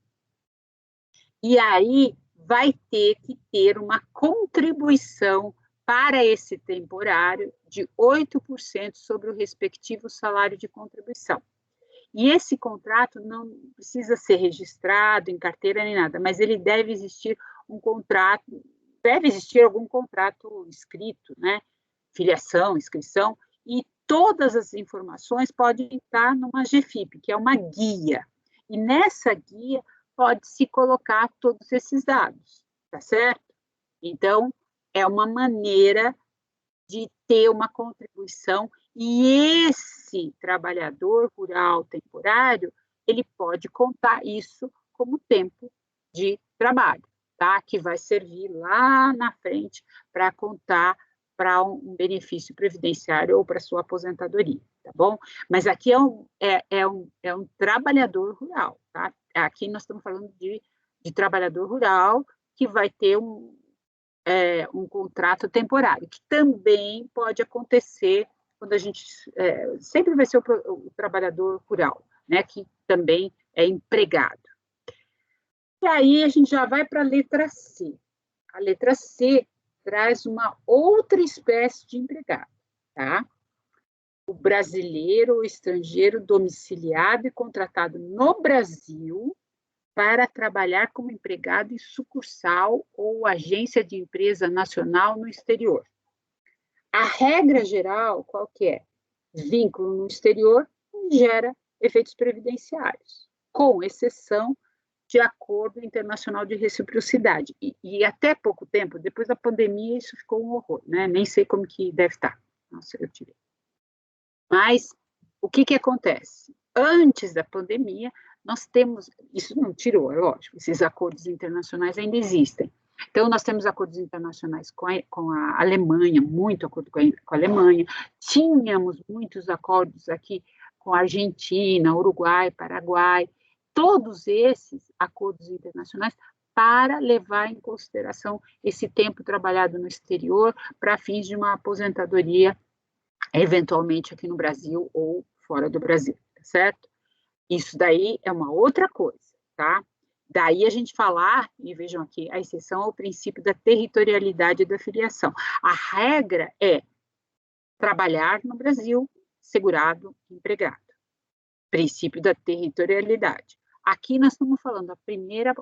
E aí vai ter que ter uma contribuição para esse temporário de 8% sobre o respectivo salário de contribuição. E esse contrato não precisa ser registrado em carteira nem nada, mas ele deve existir algum contrato escrito, né? Filiação, inscrição, e todas as informações podem estar numa GFIP, que é uma guia. E nessa guia pode-se colocar todos esses dados, tá certo? Então, é uma maneira de ter uma contribuição, e esse trabalhador rural temporário, ele pode contar isso como tempo de trabalho, tá? Que vai servir lá na frente para contar para um benefício previdenciário ou para sua aposentadoria, tá bom? Mas aqui é um trabalhador rural, tá? Aqui nós estamos falando de trabalhador rural que vai ter um contrato temporário, que também pode acontecer quando a gente... sempre vai ser o trabalhador rural, né, que também é empregado. E aí a gente já vai para a letra C. A letra C traz uma outra espécie de empregado, tá? O brasileiro ou estrangeiro domiciliado e contratado no Brasil para trabalhar como empregado em sucursal ou agência de empresa nacional no exterior. A regra geral, qual que é? Vínculo no exterior gera efeitos previdenciários, com exceção de acordo internacional de reciprocidade. E até pouco tempo, depois da pandemia, isso ficou um horror, né? Nem sei como que deve estar. Nossa, eu tirei. Mas, o que acontece? Antes da pandemia, nós temos, isso não tirou, é lógico, esses acordos internacionais ainda existem. Então, nós temos acordos internacionais com a Alemanha, muito acordo com a Alemanha, tínhamos muitos acordos aqui com a Argentina, Uruguai, Paraguai, todos esses acordos internacionais para levar em consideração esse tempo trabalhado no exterior para fins de uma aposentadoria, eventualmente aqui no Brasil ou fora do Brasil, tá certo? Isso daí é uma outra coisa, tá? Daí a gente falar, e vejam aqui, a exceção ao princípio da territorialidade da filiação. A regra é trabalhar no Brasil, segurado, empregado. Princípio da territorialidade. Aqui nós estamos falando a primeira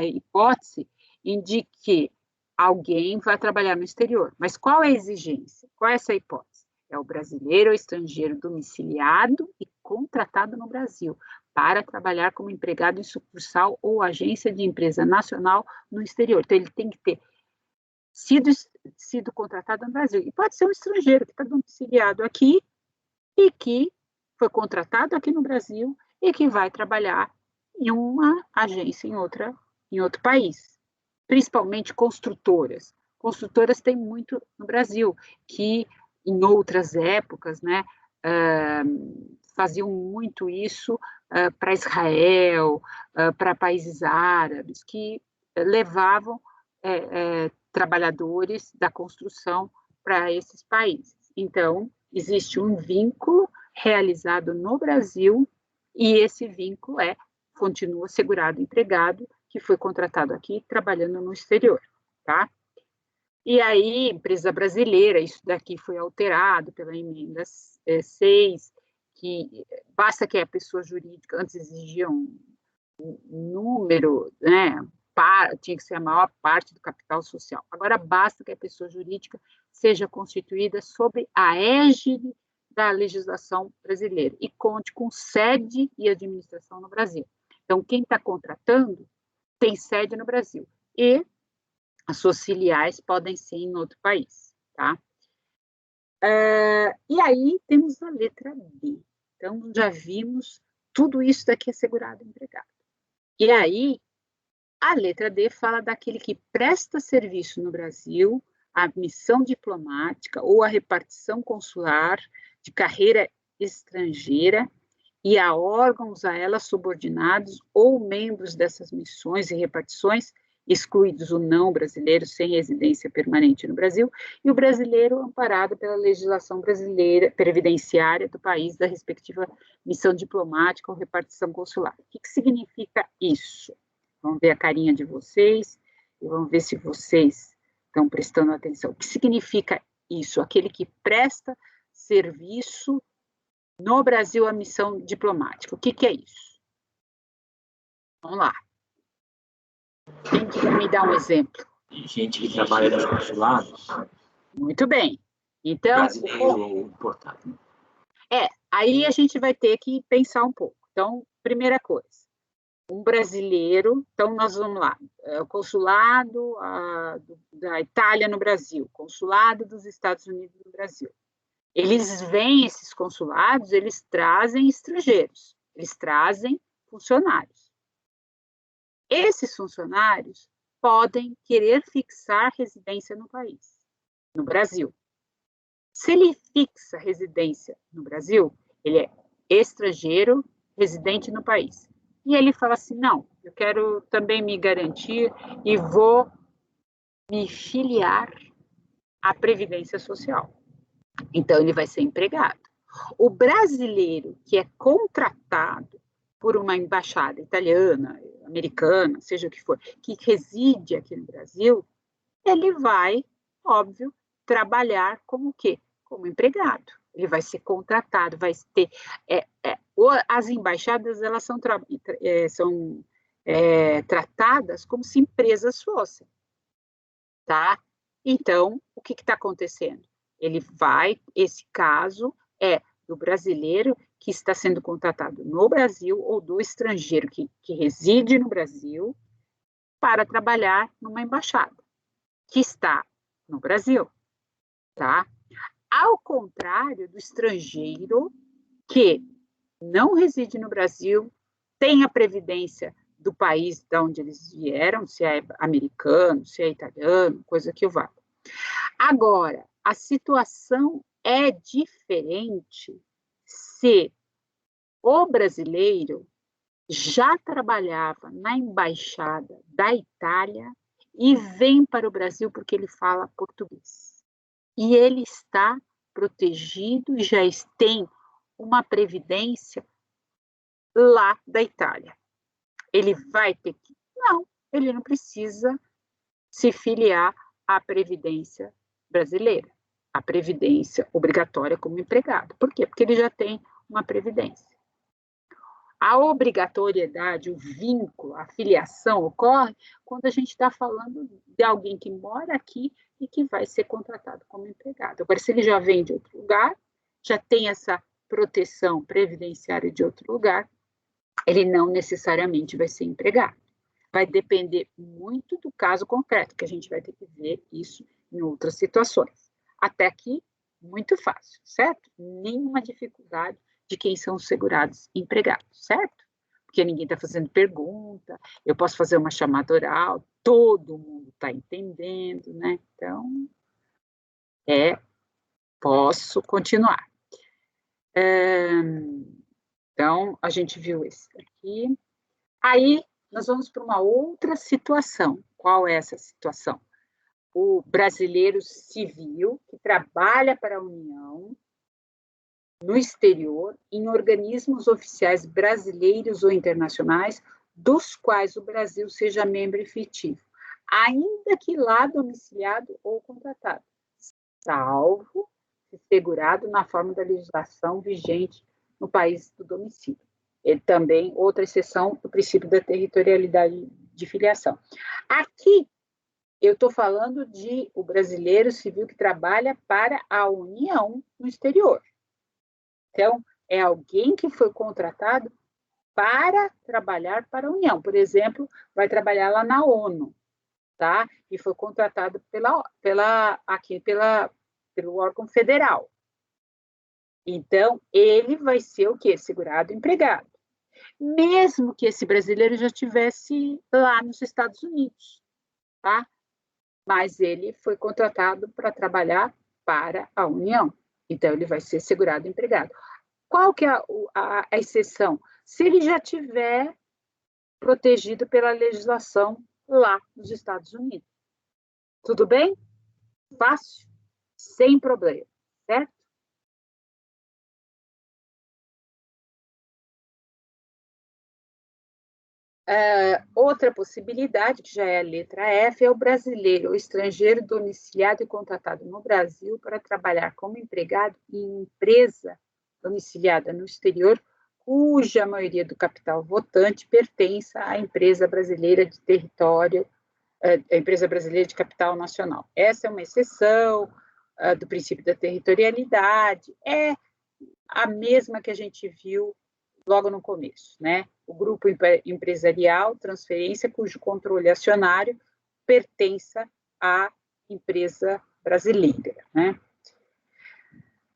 hipótese em de que alguém vai trabalhar no exterior. Mas qual é a exigência? Qual é essa hipótese? É o brasileiro ou estrangeiro domiciliado e contratado no Brasil para trabalhar como empregado em sucursal ou agência de empresa nacional no exterior. Então, ele tem que ter sido contratado no Brasil. E pode ser um estrangeiro que está domiciliado aqui e que foi contratado aqui no Brasil e que vai trabalhar em uma agência em outro país. Principalmente construtoras. Construtoras tem muito no Brasil, que em outras épocas, né, faziam muito isso para Israel, para países árabes, que levavam trabalhadores da construção para esses países. Então, existe um vínculo realizado no Brasil e esse vínculo continua segurado empregado que foi contratado aqui trabalhando no exterior, tá? E aí, empresa brasileira, isso daqui foi alterado pela emenda 6, que basta que a pessoa jurídica, antes exigia um número, né, tinha que ser a maior parte do capital social. Agora basta que a pessoa jurídica seja constituída sob a égide da legislação brasileira e conte com sede e administração no Brasil. Então, quem está contratando tem sede no Brasil e as suas filiais podem ser em outro país, tá? E aí temos a letra D. Então, já vimos tudo isso daqui assegurado empregado. E aí, a letra D fala daquele que presta serviço no Brasil, a missão diplomática ou a repartição consular de carreira estrangeira e a órgãos a ela subordinados ou membros dessas missões e repartições excluídos o não brasileiro sem residência permanente no Brasil, e o brasileiro amparado pela legislação brasileira previdenciária do país da respectiva missão diplomática ou repartição consular. O que significa isso? Vamos ver a carinha de vocês e vamos ver se vocês estão prestando atenção. O que significa isso? Aquele que presta serviço no Brasil à missão diplomática. O que é isso? Vamos lá. Quem que vai me dar um exemplo? Gente que trabalha nos consulados. Muito bem. Então, brasileiro importado. Aí a gente vai ter que pensar um pouco. Então, primeira coisa, um brasileiro, então nós vamos lá, o consulado da Itália no Brasil, consulado dos Estados Unidos no Brasil. Eles vêm, esses consulados, eles trazem estrangeiros, eles trazem funcionários. Esses funcionários podem querer fixar residência no país, no Brasil. Se ele fixa residência no Brasil, ele é estrangeiro, residente no país. E ele fala assim, não, eu quero também me garantir e vou me filiar à Previdência Social. Então, ele vai ser empregado. O brasileiro que é contratado por uma embaixada italiana, americana, seja o que for, que reside aqui no Brasil, ele vai, óbvio, trabalhar como o quê? Como empregado. Ele vai ser contratado, vai ter... as embaixadas, elas são tratadas como se empresas fossem, tá? Então, o que está acontecendo? Esse caso é do brasileiro que está sendo contratado no Brasil ou do estrangeiro que reside no Brasil para trabalhar numa embaixada que está no Brasil, tá? Ao contrário do estrangeiro que não reside no Brasil, tem a previdência do país de onde eles vieram, se é americano, se é italiano, coisa que vale. Agora, a situação é diferente se o brasileiro já trabalhava na embaixada da Itália e vem para o Brasil porque ele fala português. E ele está protegido e já tem uma previdência lá da Itália. Ele vai ter que... Não, ele não precisa se filiar à Previdência brasileira, a previdência obrigatória como empregado. Por quê? Porque ele já tem uma previdência. A obrigatoriedade, o vínculo, a filiação ocorre quando a gente está falando de alguém que mora aqui e que vai ser contratado como empregado. Agora, se ele já vem de outro lugar, já tem essa proteção previdenciária de outro lugar, ele não necessariamente vai ser empregado. Vai depender muito do caso concreto, que a gente vai ter que ver isso em outras situações. Até aqui, muito fácil, certo? Nenhuma dificuldade de quem são os segurados empregados, certo? Porque ninguém está fazendo pergunta, eu posso fazer uma chamada oral, todo mundo está entendendo, né? Então, posso continuar. Então, a gente viu esse aqui. Aí, nós vamos para uma outra situação. Qual é essa situação? O brasileiro civil que trabalha para a União no exterior, em organismos oficiais brasileiros ou internacionais, dos quais o Brasil seja membro efetivo, ainda que lá domiciliado ou contratado, salvo se segurado na forma da legislação vigente no país do domicílio. Ele também, outra exceção do princípio da territorialidade de filiação. Aqui, eu estou falando de o brasileiro civil que trabalha para a União no exterior. Então, é alguém que foi contratado para trabalhar para a União. Por exemplo, vai trabalhar lá na ONU, tá? E foi contratado pelo órgão federal. Então, ele vai ser o quê? Segurado empregado. Mesmo que esse brasileiro já estivesse lá nos Estados Unidos, tá? Mas ele foi contratado para trabalhar para a União. Então, ele vai ser segurado empregado. Qual que é a exceção? Se ele já estiver protegido pela legislação lá nos Estados Unidos. Tudo bem? Fácil? Sem problema, certo? Outra possibilidade, que já é a letra F, é o brasileiro ou estrangeiro domiciliado e contratado no Brasil para trabalhar como empregado em empresa domiciliada no exterior, cuja maioria do capital votante pertença à empresa brasileira de território, a empresa brasileira de capital nacional. Essa é uma exceção do princípio da territorialidade, é a mesma que a gente viu logo no começo, né? O grupo empresarial, transferência, cujo controle acionário pertença à empresa brasileira, né?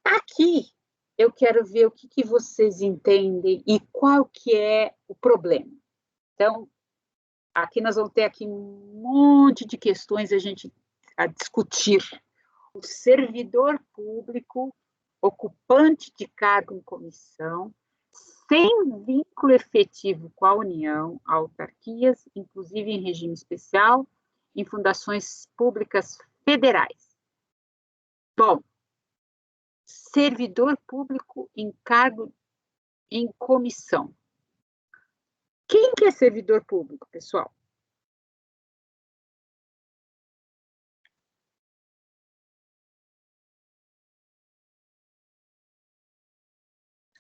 Aqui, eu quero ver o que vocês entendem e qual que é o problema. Então, aqui nós vamos ter aqui um monte de questões a discutir. O servidor público, ocupante de cargo em comissão, sem vínculo efetivo com a União, autarquias, inclusive em regime especial, em fundações públicas federais. Bom, servidor público em cargo em comissão. Quem que é servidor público, pessoal?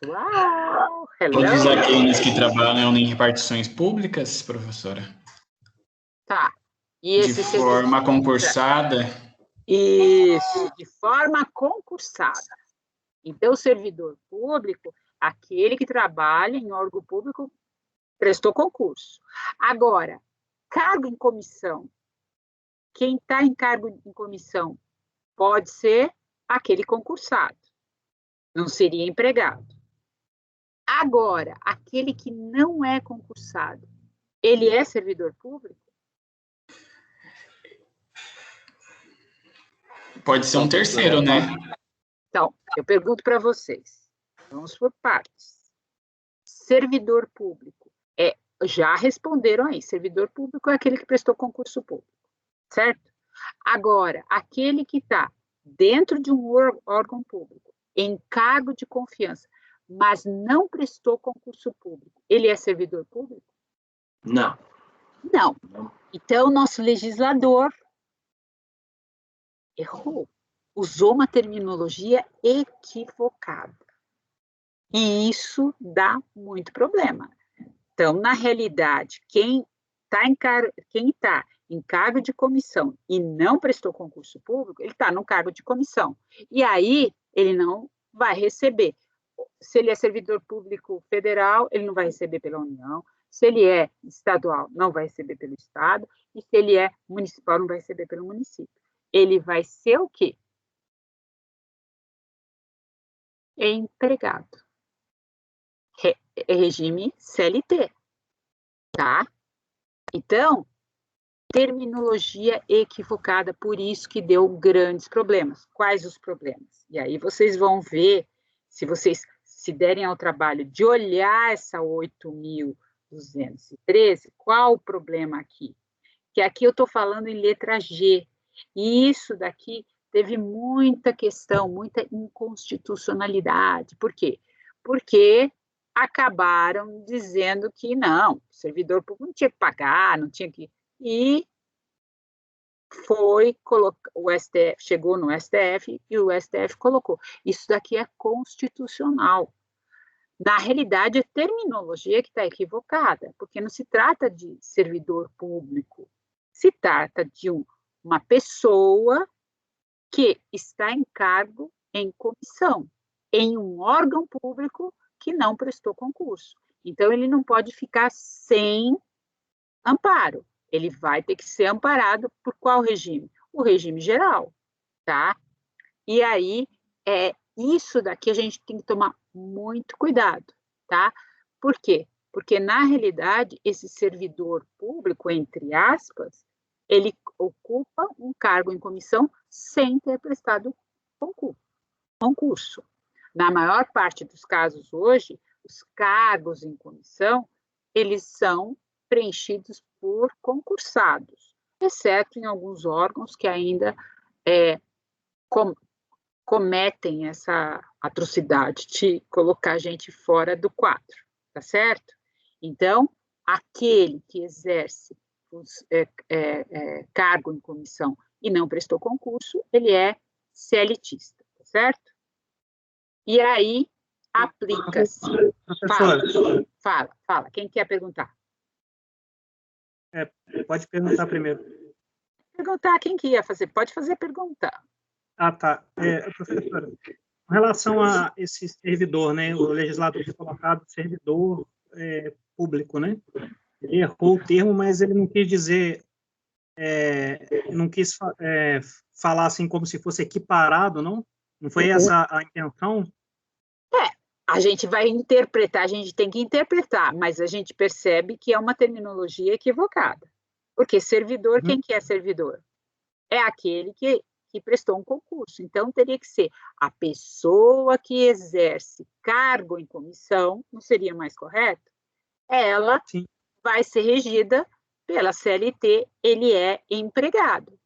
Uau! Todos aqueles que trabalham em repartições públicas, professora? Tá. E esse de forma concursada? Isso, de forma concursada. Então, o servidor público, aquele que trabalha em órgão público, prestou concurso. Agora, cargo em comissão. Quem está em cargo em comissão pode ser aquele concursado. Não seria empregado. Agora, aquele que não é concursado, ele é servidor público? Pode ser um terceiro, né? Então, eu pergunto para vocês. Vamos por partes. Servidor público. Já responderam aí. Servidor público é aquele que prestou concurso público. Certo? Agora, aquele que está dentro de um órgão público, em cargo de confiança, mas não prestou concurso público, ele é servidor público? Não. Não. Então, nosso legislador errou. Usou uma terminologia equivocada. E isso dá muito problema. Então, na realidade, quem está em cargo de comissão e não prestou concurso público, ele está no cargo de comissão. E aí, ele não vai receber. Se ele é servidor público federal, ele não vai receber pela União. Se ele é estadual, não vai receber pelo Estado. E se ele é municipal, não vai receber pelo município. Ele vai ser o quê? Empregado. Regime CLT. Tá? Então, terminologia equivocada, por isso que deu grandes problemas. Quais os problemas? E aí vocês vão ver, se vocês se derem ao trabalho de olhar essa 8.213, qual o problema aqui? Que aqui eu estou falando em letra G, e isso daqui teve muita questão, muita inconstitucionalidade. Por quê? Porque acabaram dizendo que não, o servidor público não tinha que pagar, não tinha que... E o STF, chegou no STF e o STF colocou. Isso daqui é constitucional. Na realidade, a terminologia que está equivocada, porque não se trata de servidor público, se trata de uma pessoa que está em cargo em comissão, em um órgão público que não prestou concurso. Então, ele não pode ficar sem amparo. Ele vai ter que ser amparado por qual regime? O regime geral, tá? E aí, isso daqui a gente tem que tomar muito cuidado, tá? Por quê? Porque, na realidade, esse servidor público, entre aspas, ele ocupa um cargo em comissão sem ter prestado concurso. Na maior parte dos casos hoje, os cargos em comissão, eles são preenchidos por concursados, exceto em alguns órgãos que ainda cometem essa atrocidade de colocar gente fora do quadro, tá certo? Então, aquele que exerce cargo em comissão e não prestou concurso, ele é CLTista, tá certo? E aí, aplica-se... Fala. Quem quer perguntar? Pode perguntar primeiro. Perguntar quem que ia fazer. Pode fazer perguntar. Ah, tá. Professora, com relação a esse servidor, né, o legislador foi colocado servidor público, né? Ele errou o termo, mas ele não quis dizer, não quis falar assim como se fosse equiparado, não? Não foi essa a intenção? A gente vai interpretar, a gente tem que interpretar, mas a gente percebe que é uma terminologia equivocada. Porque servidor, quem que é servidor? É aquele que prestou um concurso. Então, teria que ser a pessoa que exerce cargo em comissão, não seria mais correto? Ela Sim. Vai ser regida pela CLT, ele é empregado.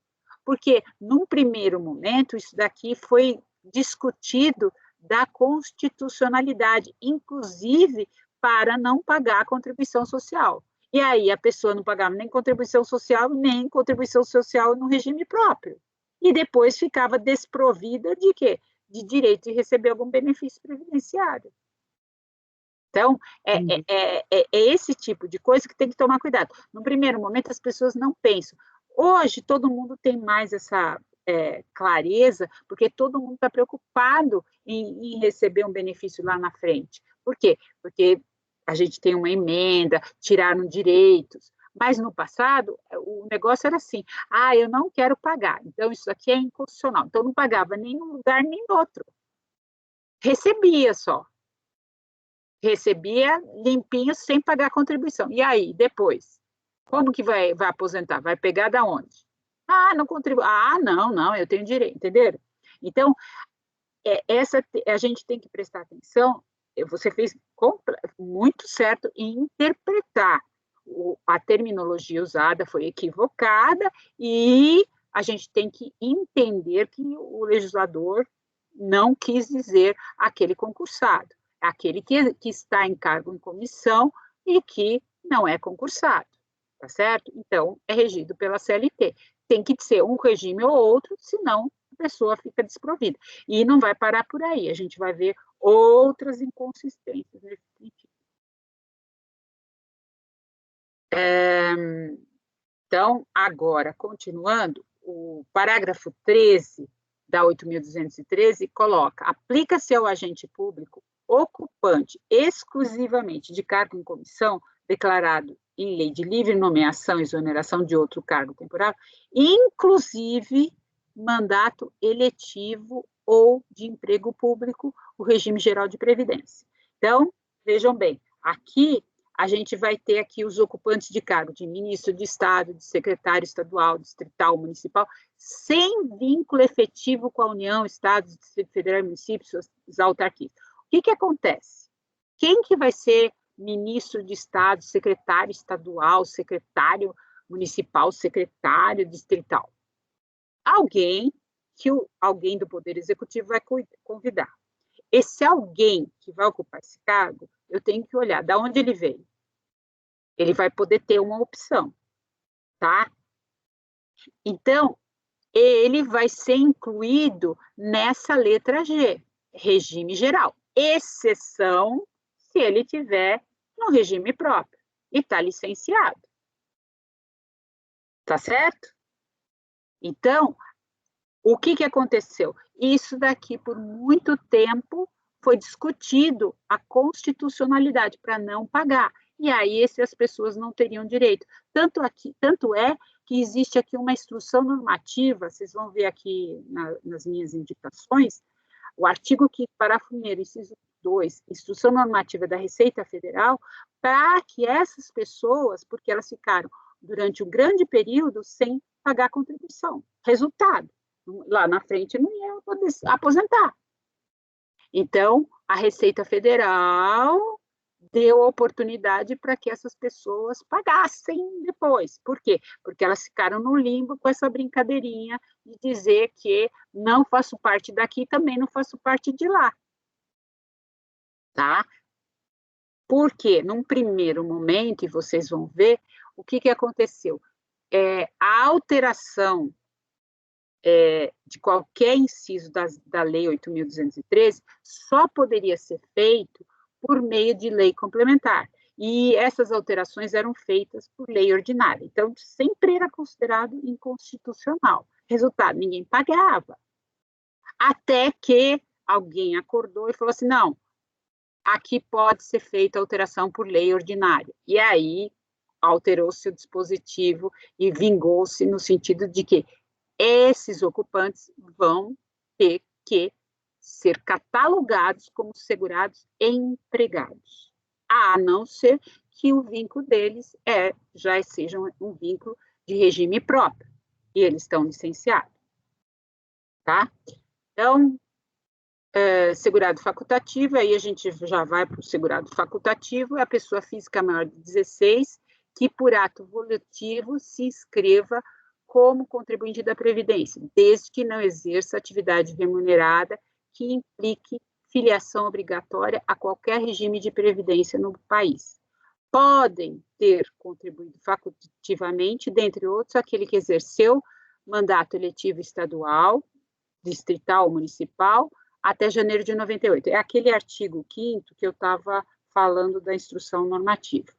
Porque, num primeiro momento, isso daqui foi discutido da constitucionalidade, inclusive para não pagar a contribuição social. E aí a pessoa não pagava nem contribuição social no regime próprio. E depois ficava desprovida de quê? De direito de receber algum benefício previdenciário. Então, é esse tipo de coisa que tem que tomar cuidado. No primeiro momento, as pessoas não pensam. Hoje, todo mundo tem mais essa clareza, porque todo mundo está preocupado em receber um benefício lá na frente. Por quê? Porque a gente tem uma emenda, tiraram direitos. Mas no passado, o negócio era assim, eu não quero pagar, então isso aqui é inconstitucional. Então, não pagava nem num lugar, nem no outro. Recebia só. Recebia limpinho, sem pagar contribuição. E aí, depois? Como que vai aposentar? Vai pegar da onde? Não contribui. Não, eu tenho direito, entenderam? Então, a gente tem que prestar atenção, você fez muito certo em interpretar. A terminologia usada foi equivocada e a gente tem que entender que o legislador não quis dizer aquele concursado, aquele que está em cargo em comissão e que não é concursado, tá certo? Então, é regido pela CLT. Tem que ser um regime ou outro, senão a pessoa fica desprovida. E não vai parar por aí, a gente vai ver outras inconsistências nesse sentido. Então, agora, continuando, o parágrafo 13 da 8.213 coloca: aplica-se ao agente público ocupante exclusivamente de cargo em comissão declarado em lei de livre nomeação e exoneração de outro cargo temporário, inclusive mandato eletivo ou de emprego público, o regime geral de previdência. Então, vejam bem, aqui a gente vai ter aqui os ocupantes de cargo de ministro de Estado, de secretário estadual, distrital, municipal, sem vínculo efetivo com a União, Estados, Distrito Federal, municípios, autarquias. O que acontece? Quem que vai ser ministro de Estado, secretário estadual, secretário municipal, secretário distrital? Alguém do Poder Executivo vai convidar. Esse alguém que vai ocupar esse cargo, eu tenho que olhar de onde ele veio. Ele vai poder ter uma opção, tá? Então, ele vai ser incluído nessa letra G, regime geral, exceção se ele tiver no regime próprio e está licenciado. Tá certo? Então, o que aconteceu? Isso daqui, por muito tempo, foi discutido a constitucionalidade para não pagar. E aí, as pessoas não teriam direito. Tanto é que existe aqui uma instrução normativa, vocês vão ver aqui nas minhas indicações, o artigo 5º, parágrafo 1º, inciso 2, instrução normativa da Receita Federal, para que essas pessoas, porque elas ficaram durante um grande período sem pagar contribuição. Resultado, lá na frente não ia poder aposentar. Então, a Receita Federal deu oportunidade para que essas pessoas pagassem depois. Por quê? Porque elas ficaram no limbo com essa brincadeirinha de dizer que não faço parte daqui, também não faço parte de lá. Tá? Porque, num primeiro momento, e vocês vão ver, o que aconteceu? A alteração de qualquer inciso da Lei 8.213 só poderia ser feito por meio de lei complementar. E essas alterações eram feitas por lei ordinária. Então, sempre era considerado inconstitucional. Resultado, ninguém pagava. Até que alguém acordou e falou assim, não, aqui pode ser feita alteração por lei ordinária. E aí alterou-se o dispositivo e vingou-se no sentido de que esses ocupantes vão ter que ser catalogados como segurados empregados, a não ser que o vínculo deles já seja um vínculo de regime próprio, e eles estão licenciados. Tá? Então, segurado facultativo, aí a gente já vai para o segurado facultativo, a pessoa física maior de 16, que por ato volitivo se inscreva como contribuinte da Previdência, desde que não exerça atividade remunerada que implique filiação obrigatória a qualquer regime de previdência no país. Podem ter contribuído facultativamente, dentre outros, aquele que exerceu mandato eletivo estadual, distrital ou municipal, até janeiro de 98. É aquele artigo 5º que eu estava falando da instrução normativa.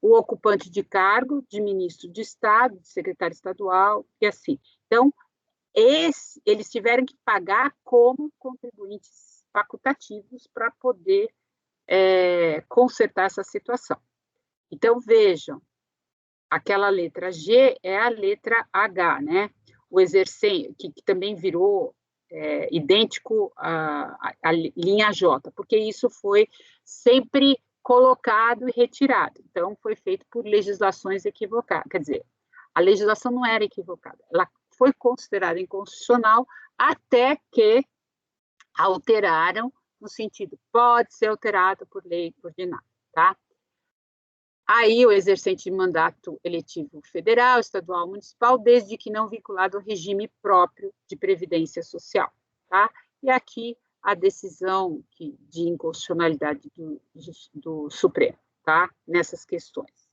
O ocupante de cargo, de ministro de Estado, de secretário estadual, e assim. Então, eles tiveram que pagar como contribuintes facultativos para poder consertar essa situação. Então, vejam, aquela letra G é a letra H, né? O exercente, que também virou idêntico à linha J, porque isso foi sempre colocado e retirado. Então, foi feito por legislações equivocadas. Quer dizer, a legislação não era equivocada, ela foi considerada inconstitucional até que alteraram no sentido, pode ser alterado por lei ordinária, tá? Aí, o exercente de mandato eletivo federal, estadual, municipal, desde que não vinculado ao regime próprio de previdência social, tá? E aqui a decisão de inconstitucionalidade do Supremo, tá? Nessas questões.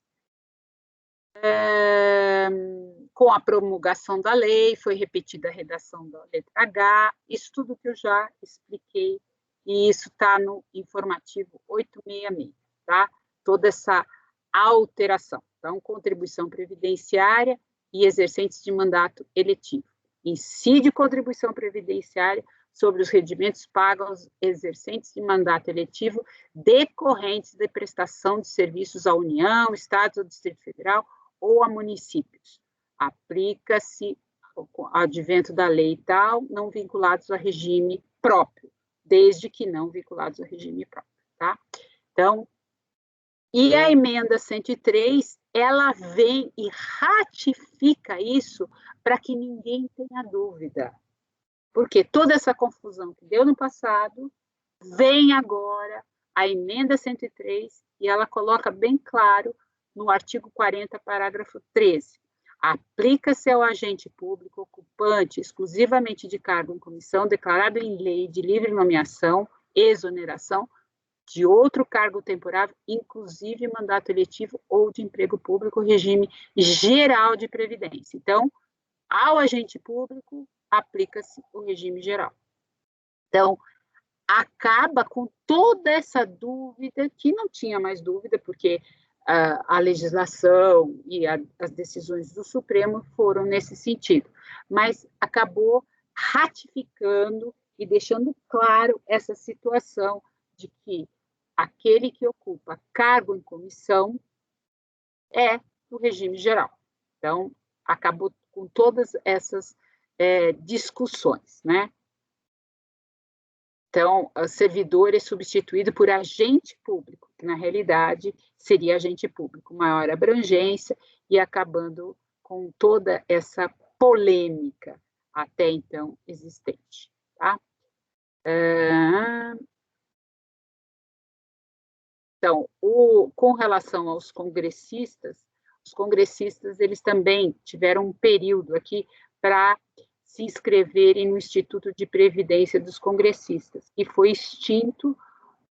Com a promulgação da lei, foi repetida a redação da letra H, isso tudo que eu já expliquei, e isso está no informativo 866, tá? Toda essa alteração. Então, contribuição previdenciária e exercentes de mandato eletivo. Incide contribuição previdenciária sobre os rendimentos pagos aos exercentes de mandato eletivo decorrentes de prestação de serviços à União, Estados ou Distrito Federal ou a municípios. Aplica-se o advento da lei e tal, não vinculados a regime próprio, desde que não vinculados a regime próprio, tá? Então, e a emenda 103, ela vem e ratifica isso para que ninguém tenha dúvida. Porque toda essa confusão que deu no passado, vem agora a emenda 103 e ela coloca bem claro no artigo 40, parágrafo 13. Aplica-se ao agente público ocupante exclusivamente de cargo em comissão declarado em lei de livre nomeação, exoneração, de outro cargo temporário, inclusive mandato eletivo ou de emprego público, regime geral de previdência. Então, ao agente público, aplica-se o regime geral. Então, acaba com toda essa dúvida, que não tinha mais dúvida, porque a legislação e as decisões do Supremo foram nesse sentido, mas acabou ratificando e deixando claro essa situação de que aquele que ocupa cargo em comissão é do regime geral. Então, acabou com todas essas discussões, né? Então, o servidor é substituído por agente público, que na realidade seria agente público, maior abrangência e acabando com toda essa polêmica até então existente, tá? Então, com relação aos congressistas, os congressistas, eles também tiveram um período aqui para se inscreverem no Instituto de Previdência dos Congressistas, que foi extinto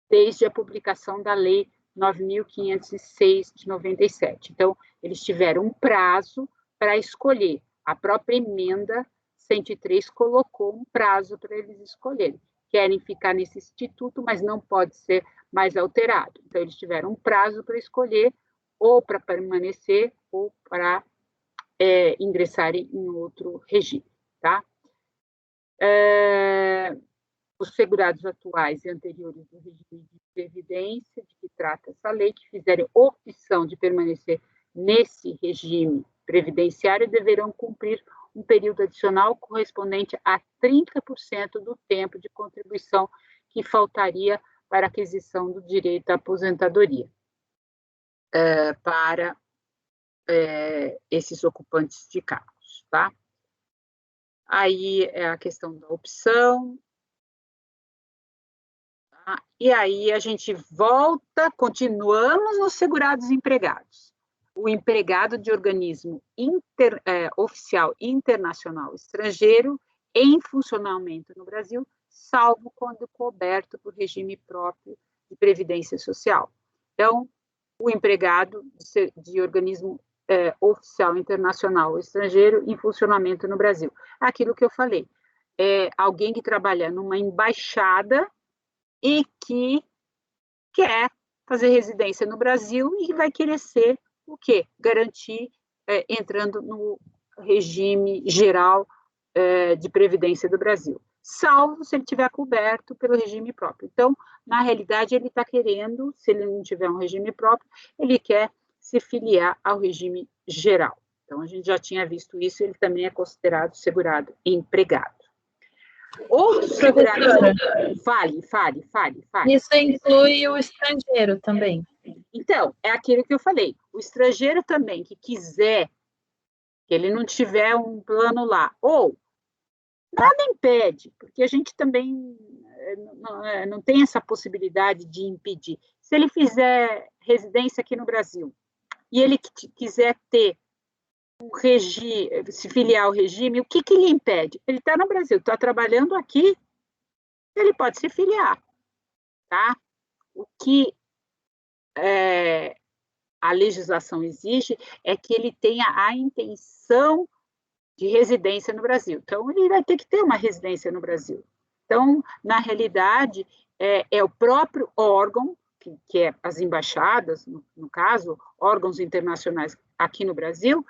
desde a publicação da Lei 9.506 de 97. Então, eles tiveram um prazo para escolher. A própria emenda 103 colocou um prazo para eles escolherem. Querem ficar nesse instituto, mas não pode ser mais alterado. Então, eles tiveram um prazo para escolher, ou para permanecer, ou para ingressarem em outro regime, tá? Os segurados atuais e anteriores do regime de previdência, de que trata essa lei, que fizerem opção de permanecer nesse regime previdenciário, deverão cumprir um período adicional correspondente a 30% do tempo de contribuição que faltaria para aquisição do direito à aposentadoria para esses ocupantes de cargos, tá? Aí é a questão da opção. Tá? E aí a gente volta, continuamos nos segurados empregados. O empregado de organismo oficial internacional estrangeiro em funcionamento no Brasil, salvo quando coberto por regime próprio de previdência social. Então, o empregado de organismo oficial internacional ou estrangeiro em funcionamento no Brasil. Aquilo que eu falei, alguém que trabalha numa embaixada e que quer fazer residência no Brasil e vai querer ser o quê? Garantir, entrando no regime geral de previdência do Brasil, salvo se ele tiver coberto pelo regime próprio. Então, na realidade, ele está querendo, se ele não tiver um regime próprio, ele quer se filiar ao regime geral. Então, a gente já tinha visto isso, ele também é considerado segurado empregado. Outros segurados... Fale. Isso inclui o estrangeiro também. Então, é aquilo que eu falei. O estrangeiro também, que quiser, que ele não tiver um plano lá, ou nada impede, porque a gente também não tem essa possibilidade de impedir. Se ele fizer residência aqui no Brasil e ele quiser ter se filiar ao regime, o que lhe impede? Ele está no Brasil, está trabalhando aqui, ele pode se filiar, tá? O que a legislação exige é que ele tenha a intenção de residência no Brasil. Então, ele vai ter que ter uma residência no Brasil. Então, na realidade, é o próprio órgão, que é as embaixadas, no caso, órgãos internacionais aqui no Brasil,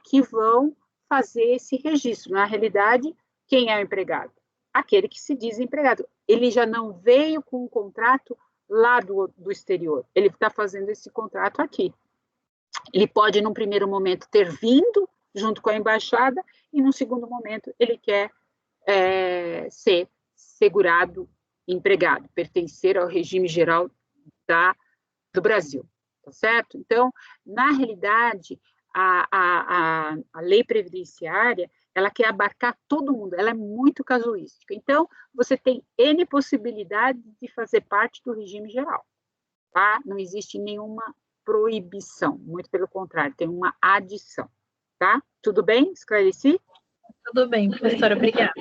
que vão fazer esse registro. Na realidade, quem é o empregado? Aquele que se diz empregado. Ele já não veio com um contrato lá do exterior. Ele está fazendo esse contrato aqui. Ele pode, num primeiro momento, ter vindo junto com a embaixada, e num segundo momento ele quer ser segurado empregado, pertencer ao regime geral do Brasil, tá certo? Então, na realidade, a lei previdenciária, ela quer abarcar todo mundo, ela é muito casuística. Então, você tem N possibilidades de fazer parte do regime geral, tá? Não existe nenhuma proibição, muito pelo contrário, tem uma adição, tá? Tudo bem? Esclareci? Tudo bem, professora, obrigada.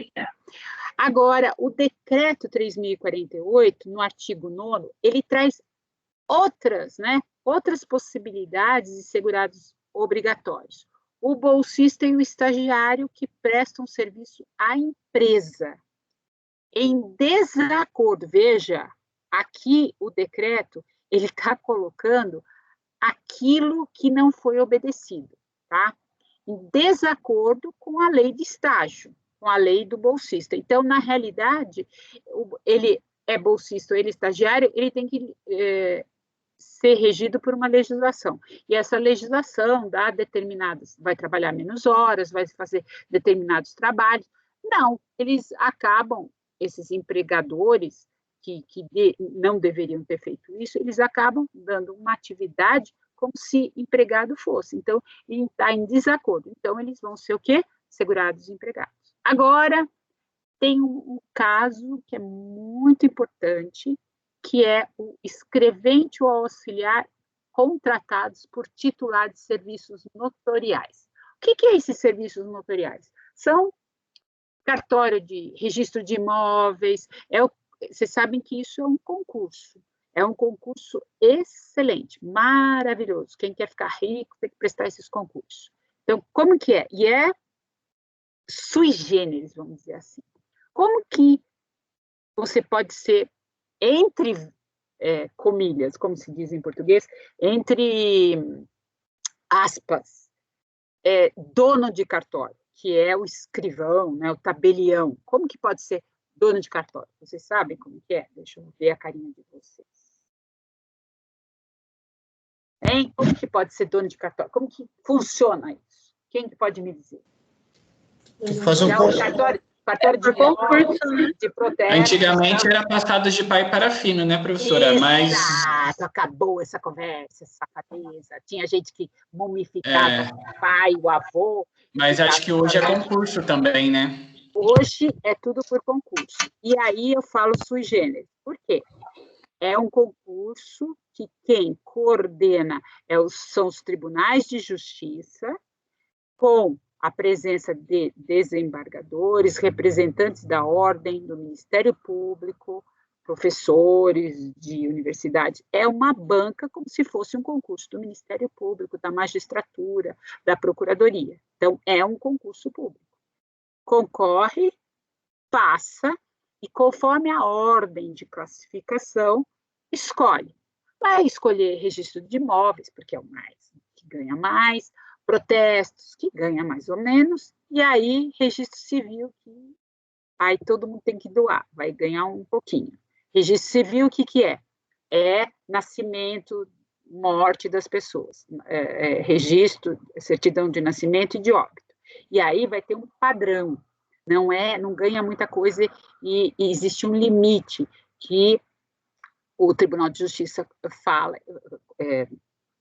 Agora, o decreto 3.048, no artigo 9º, ele traz outras possibilidades de segurados obrigatórios. O bolsista e o estagiário que prestam serviço à empresa. Em desacordo, veja, aqui o decreto, ele está colocando aquilo que não foi obedecido, tá? Em desacordo com a lei de estágio, com a lei do bolsista. Então, na realidade, ele é bolsista ou ele é estagiário, ele tem que ser regido por uma legislação. E essa legislação dá vai trabalhar menos horas, vai fazer determinados trabalhos. Não, eles acabam, esses empregadores que não deveriam ter feito isso, eles acabam dando uma atividade como se empregado fosse. Então, ele está em desacordo. Então, eles vão ser o quê? Segurados empregados. Agora, tem um caso que é muito importante, que é o escrevente ou auxiliar contratados por titular de serviços notoriais. O que é esses serviços notoriais? São cartório de registro de imóveis, vocês sabem que isso é um concurso. É um concurso excelente, maravilhoso. Quem quer ficar rico tem que prestar esses concursos. Então, como que é? E é sui generis, vamos dizer assim. Como que você pode ser, entre comilhas, como se diz em português, entre aspas, dono de cartório, que é o escrivão, né, o tabelião. Como que pode ser dono de cartório? Vocês sabem como que é? Deixa eu ver a carinha de vocês. Hein? Como que pode ser dono de cartório? Como que funciona isso? Quem pode me dizer? Faz um cartório de concurso, de protesto. Antigamente era passado de pai para filho, né, professora? Mas acabou essa conversa, essa safadeza. Tinha gente que mumificava o pai, o avô. Mas acho que hoje é concurso também, né? Hoje é tudo por concurso. E aí eu falo sui generis. Por quê? É um concurso que quem coordena são os tribunais de justiça, com a presença de desembargadores, representantes da ordem, do Ministério Público, professores de universidade. É uma banca como se fosse um concurso do Ministério Público, da magistratura, da procuradoria. Então, é um concurso público. Concorre, passa, e conforme a ordem de classificação, escolhe. Vai escolher registro de imóveis, porque é o que ganha mais, protestos, que ganha mais ou menos, e aí registro civil, que aí todo mundo tem que doar, vai ganhar um pouquinho. Registro civil, o que é? É nascimento, morte das pessoas, registro, certidão de nascimento e de óbito. E aí vai ter um padrão, não ganha muita coisa, e existe um limite que o Tribunal de Justiça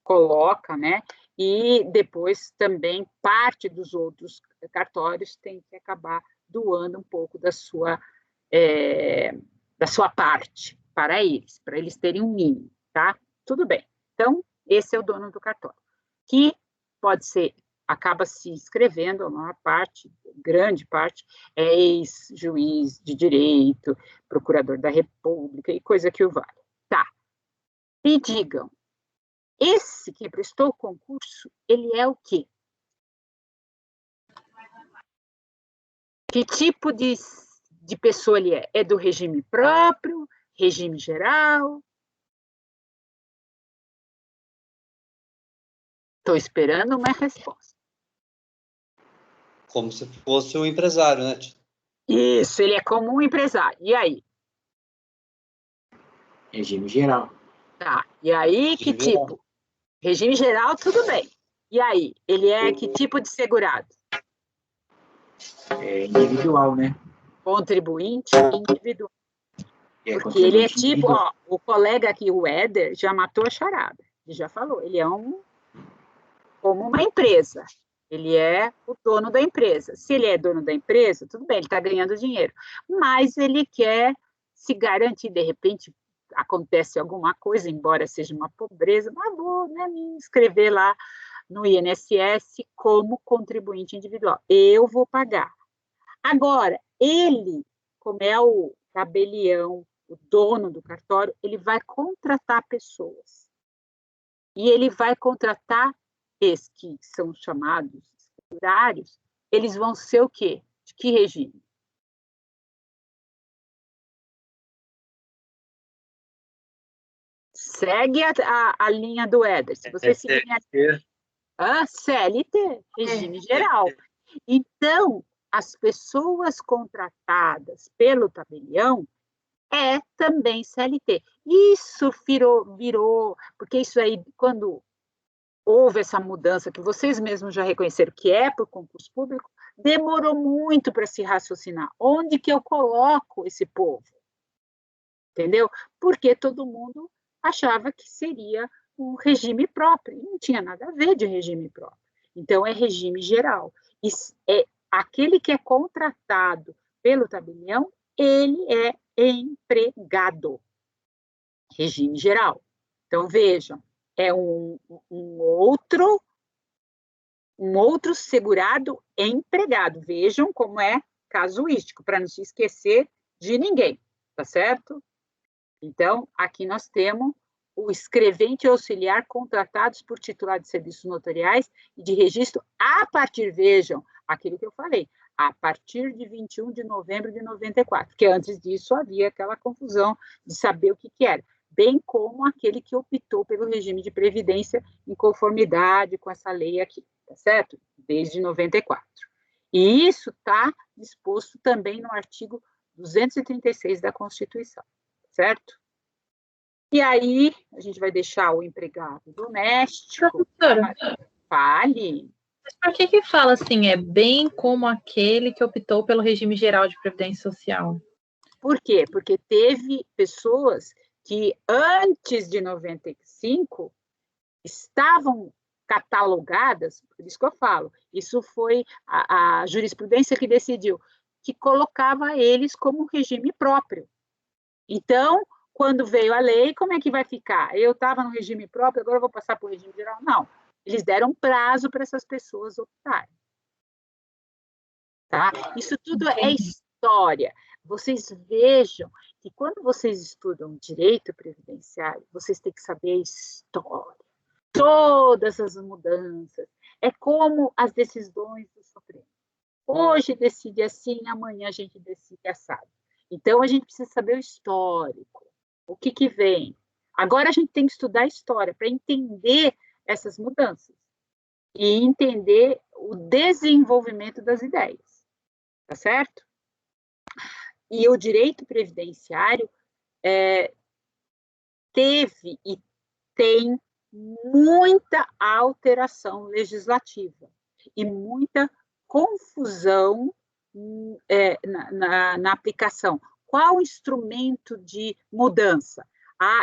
coloca, né? E depois também parte dos outros cartórios tem que acabar doando um pouco da sua parte para eles terem um mínimo, tá? Tudo bem. Então, esse é o dono do cartório, que acaba se inscrevendo, a maior parte, grande parte, é ex-juiz de direito, procurador da República e coisa que o vale. Tá. Me digam, esse que prestou o concurso, ele é o quê? Que tipo de pessoa ele é? É do regime próprio, regime geral? Estou esperando uma resposta. Como se fosse um empresário, né? Isso, ele é como um empresário. E aí? Regime geral. Tá, e aí que tipo? Regime geral, tudo bem. E aí? Ele é que tipo de segurado? É individual, né? Contribuinte individual. Porque ele é tipo, o colega aqui, o Éder, já matou a charada. Ele já falou, ele é como uma empresa. Ele é o dono da empresa. Se ele é dono da empresa, tudo bem, ele está ganhando dinheiro. Mas ele quer se garantir, de repente, acontece alguma coisa, embora seja uma pobreza, mas vou me inscrever lá no INSS como contribuinte individual. Eu vou pagar. Agora, ele, como é o tabelião, o dono do cartório, ele vai contratar pessoas. E ele vai contratar esses que são chamados escriturários, eles vão ser o quê? De que regime? Segue a linha do Éder. Se você seguir CLT, regime geral. Então, as pessoas contratadas pelo tabelião também CLT. Isso virou, porque isso aí, quando houve essa mudança, que vocês mesmos já reconheceram que é por concurso público, demorou muito para se raciocinar. Onde que eu coloco esse povo? Entendeu? Porque todo mundo achava que seria um regime próprio, e não tinha nada a ver de regime próprio. Então, é regime geral. E aquele que é contratado pelo tabelião, ele é empregado. regime geral. Então, vejam, é um outro segurado empregado. Vejam como é casuístico, para não se esquecer de ninguém, tá certo? Então, aqui nós temos o escrevente auxiliar contratados por titular de serviços notariais e de registro a partir, vejam, aquilo que eu falei, a partir de 21 de novembro de 94, porque antes disso havia aquela confusão de saber o que era, bem como aquele que optou pelo regime de previdência em conformidade com essa lei aqui, tá certo? Desde 94. E isso está disposto também no artigo 236 da Constituição, certo? E aí, a gente vai deixar o empregado doméstico. Professora, fale. Mas por que fala assim, é bem como aquele que optou pelo regime geral de previdência social? Por quê? Porque teve pessoas que antes de 95 estavam catalogadas, por isso que eu falo, isso foi a jurisprudência que decidiu, que colocava eles como regime próprio. Então, quando veio a lei, como é que vai ficar? Eu estava no regime próprio, agora eu vou passar para o regime geral? Não. Eles deram prazo para essas pessoas optarem. Tá? Isso tudo é história. Vocês vejam que quando vocês estudam direito previdenciário, vocês têm que saber a história. Todas as mudanças. É como as decisões do Supremo. Hoje decide assim, amanhã a gente decide assado. Então, a gente precisa saber o histórico. O que vem? Agora a gente tem que estudar a história para entender essas mudanças e entender o desenvolvimento das ideias, tá certo? E o direito previdenciário teve e tem muita alteração legislativa e muita confusão na aplicação. Qual instrumento de mudança?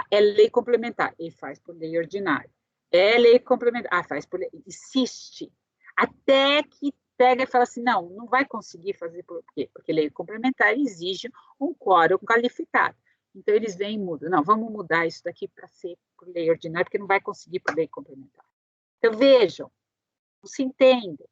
É lei complementar. Ele faz por lei ordinária. É lei complementar. Faz por lei. Insiste. Até que pega e fala assim, não vai conseguir fazer por quê? Porque lei complementar exige um quórum qualificado. Então, eles vêm e mudam. Não, vamos mudar isso daqui para ser por lei ordinária, porque não vai conseguir por lei complementar. Então, vejam, não se entende.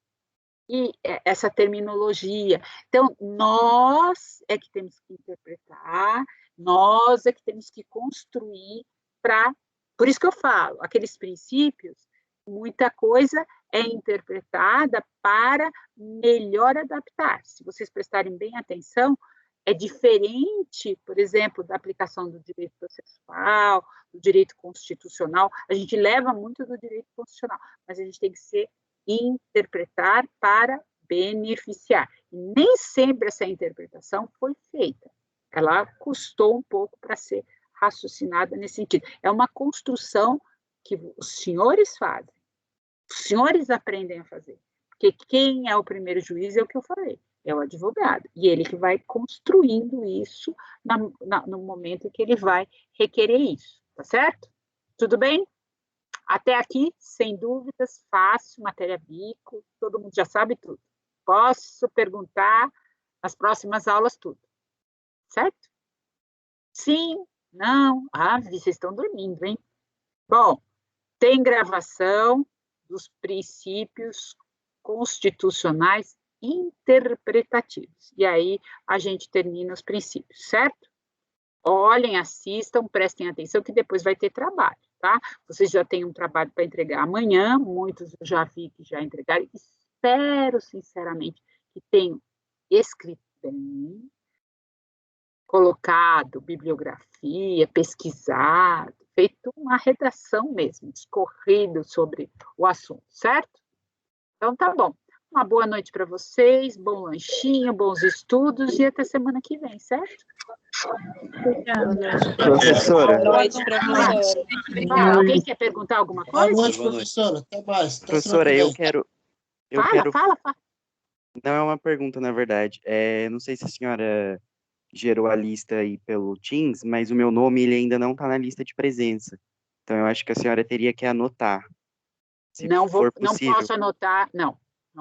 E essa terminologia. Então, nós é que temos que interpretar, nós é que temos que construir para... Por isso que eu falo, aqueles princípios, muita coisa é interpretada para melhor adaptar. Se vocês prestarem bem atenção, é diferente, por exemplo, da aplicação do direito processual, do direito constitucional. A gente leva muito do direito constitucional, mas a gente tem que interpretar para beneficiar. E nem sempre essa interpretação foi feita. Ela custou um pouco para ser raciocinada nesse sentido. É uma construção que os senhores fazem, os senhores aprendem a fazer. Porque quem é o primeiro juiz é o que eu falei, é o advogado. E ele que vai construindo isso no momento em que ele vai requerer isso. Tá certo? Tudo bem? Até aqui, sem dúvidas, fácil, matéria bico, todo mundo já sabe tudo. Posso perguntar nas próximas aulas tudo. Certo? Sim, não. Vocês estão dormindo, hein? Bom, tem gravação dos princípios constitucionais interpretativos. E aí a gente termina os princípios, certo? Olhem, assistam, prestem atenção, que depois vai ter trabalho, tá? Vocês já têm um trabalho para entregar amanhã, muitos eu já vi que já entregaram. Espero, sinceramente, que tenham escrito bem, colocado bibliografia, pesquisado, feito uma redação mesmo, discorrido sobre o assunto, certo? Então, tá bom. Uma boa noite para vocês, bom lanchinho, bons estudos e até semana que vem, certo? Professora. Boa noite, professora. Alguém quer perguntar alguma coisa? Boa noite, professora. Até mais. Professora, eu quero... Fala. Não é uma pergunta, na verdade. Não sei se a senhora gerou a lista aí pelo Teams, mas o meu nome ele ainda não está na lista de presença. Então, eu acho que a senhora teria que anotar. Não posso anotar, não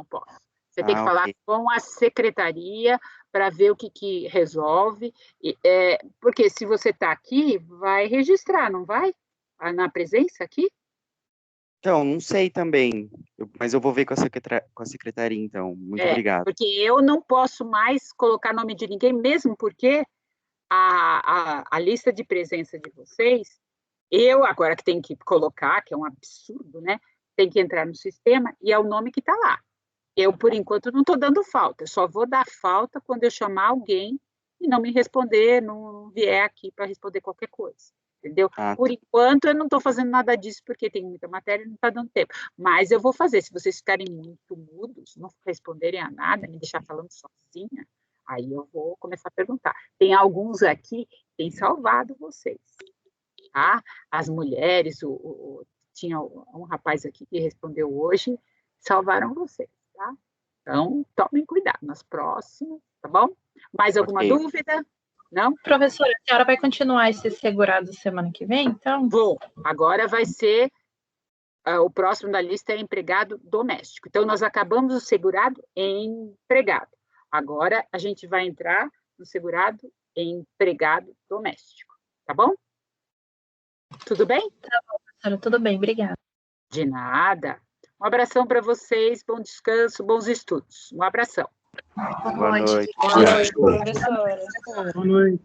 posso. Você tem que falar ok. com a secretaria para ver o que resolve. Porque se você está aqui, vai registrar, não vai? Na presença aqui? Então, não sei também, mas eu vou ver com a secretaria, então. Muito obrigado. Porque eu não posso mais colocar nome de ninguém, mesmo porque a lista de presença de vocês, eu agora que tenho que colocar, que é um absurdo, né? Tem que entrar no sistema e é o nome que está lá. Eu, por enquanto, não estou dando falta. Eu só vou dar falta quando eu chamar alguém e não me responder, não vier aqui para responder qualquer coisa. Entendeu? Por enquanto, eu não estou fazendo nada disso, porque tem muita matéria e não está dando tempo. Mas eu vou fazer. Se vocês ficarem muito mudos, não responderem a nada, me deixar falando sozinha, aí eu vou começar a perguntar. Tem alguns aqui que têm salvado vocês. Tá? As mulheres, tinha um rapaz aqui que respondeu hoje, salvaram vocês. Tá? Então, tomem cuidado nas próximas, tá bom? Mais alguma dúvida? Não? Professora, a senhora vai continuar esse segurado semana que vem, então? Vou. Agora vai ser, o próximo da lista é empregado doméstico. Então, nós acabamos o segurado empregado. Agora, a gente vai entrar no segurado empregado doméstico. Tá bom? Tudo bem? Tá bom, professora, tudo bem, obrigada. De nada. Um abração para vocês, bom descanso, bons estudos. Um abração. Boa noite. Boa noite, professora. Boa noite.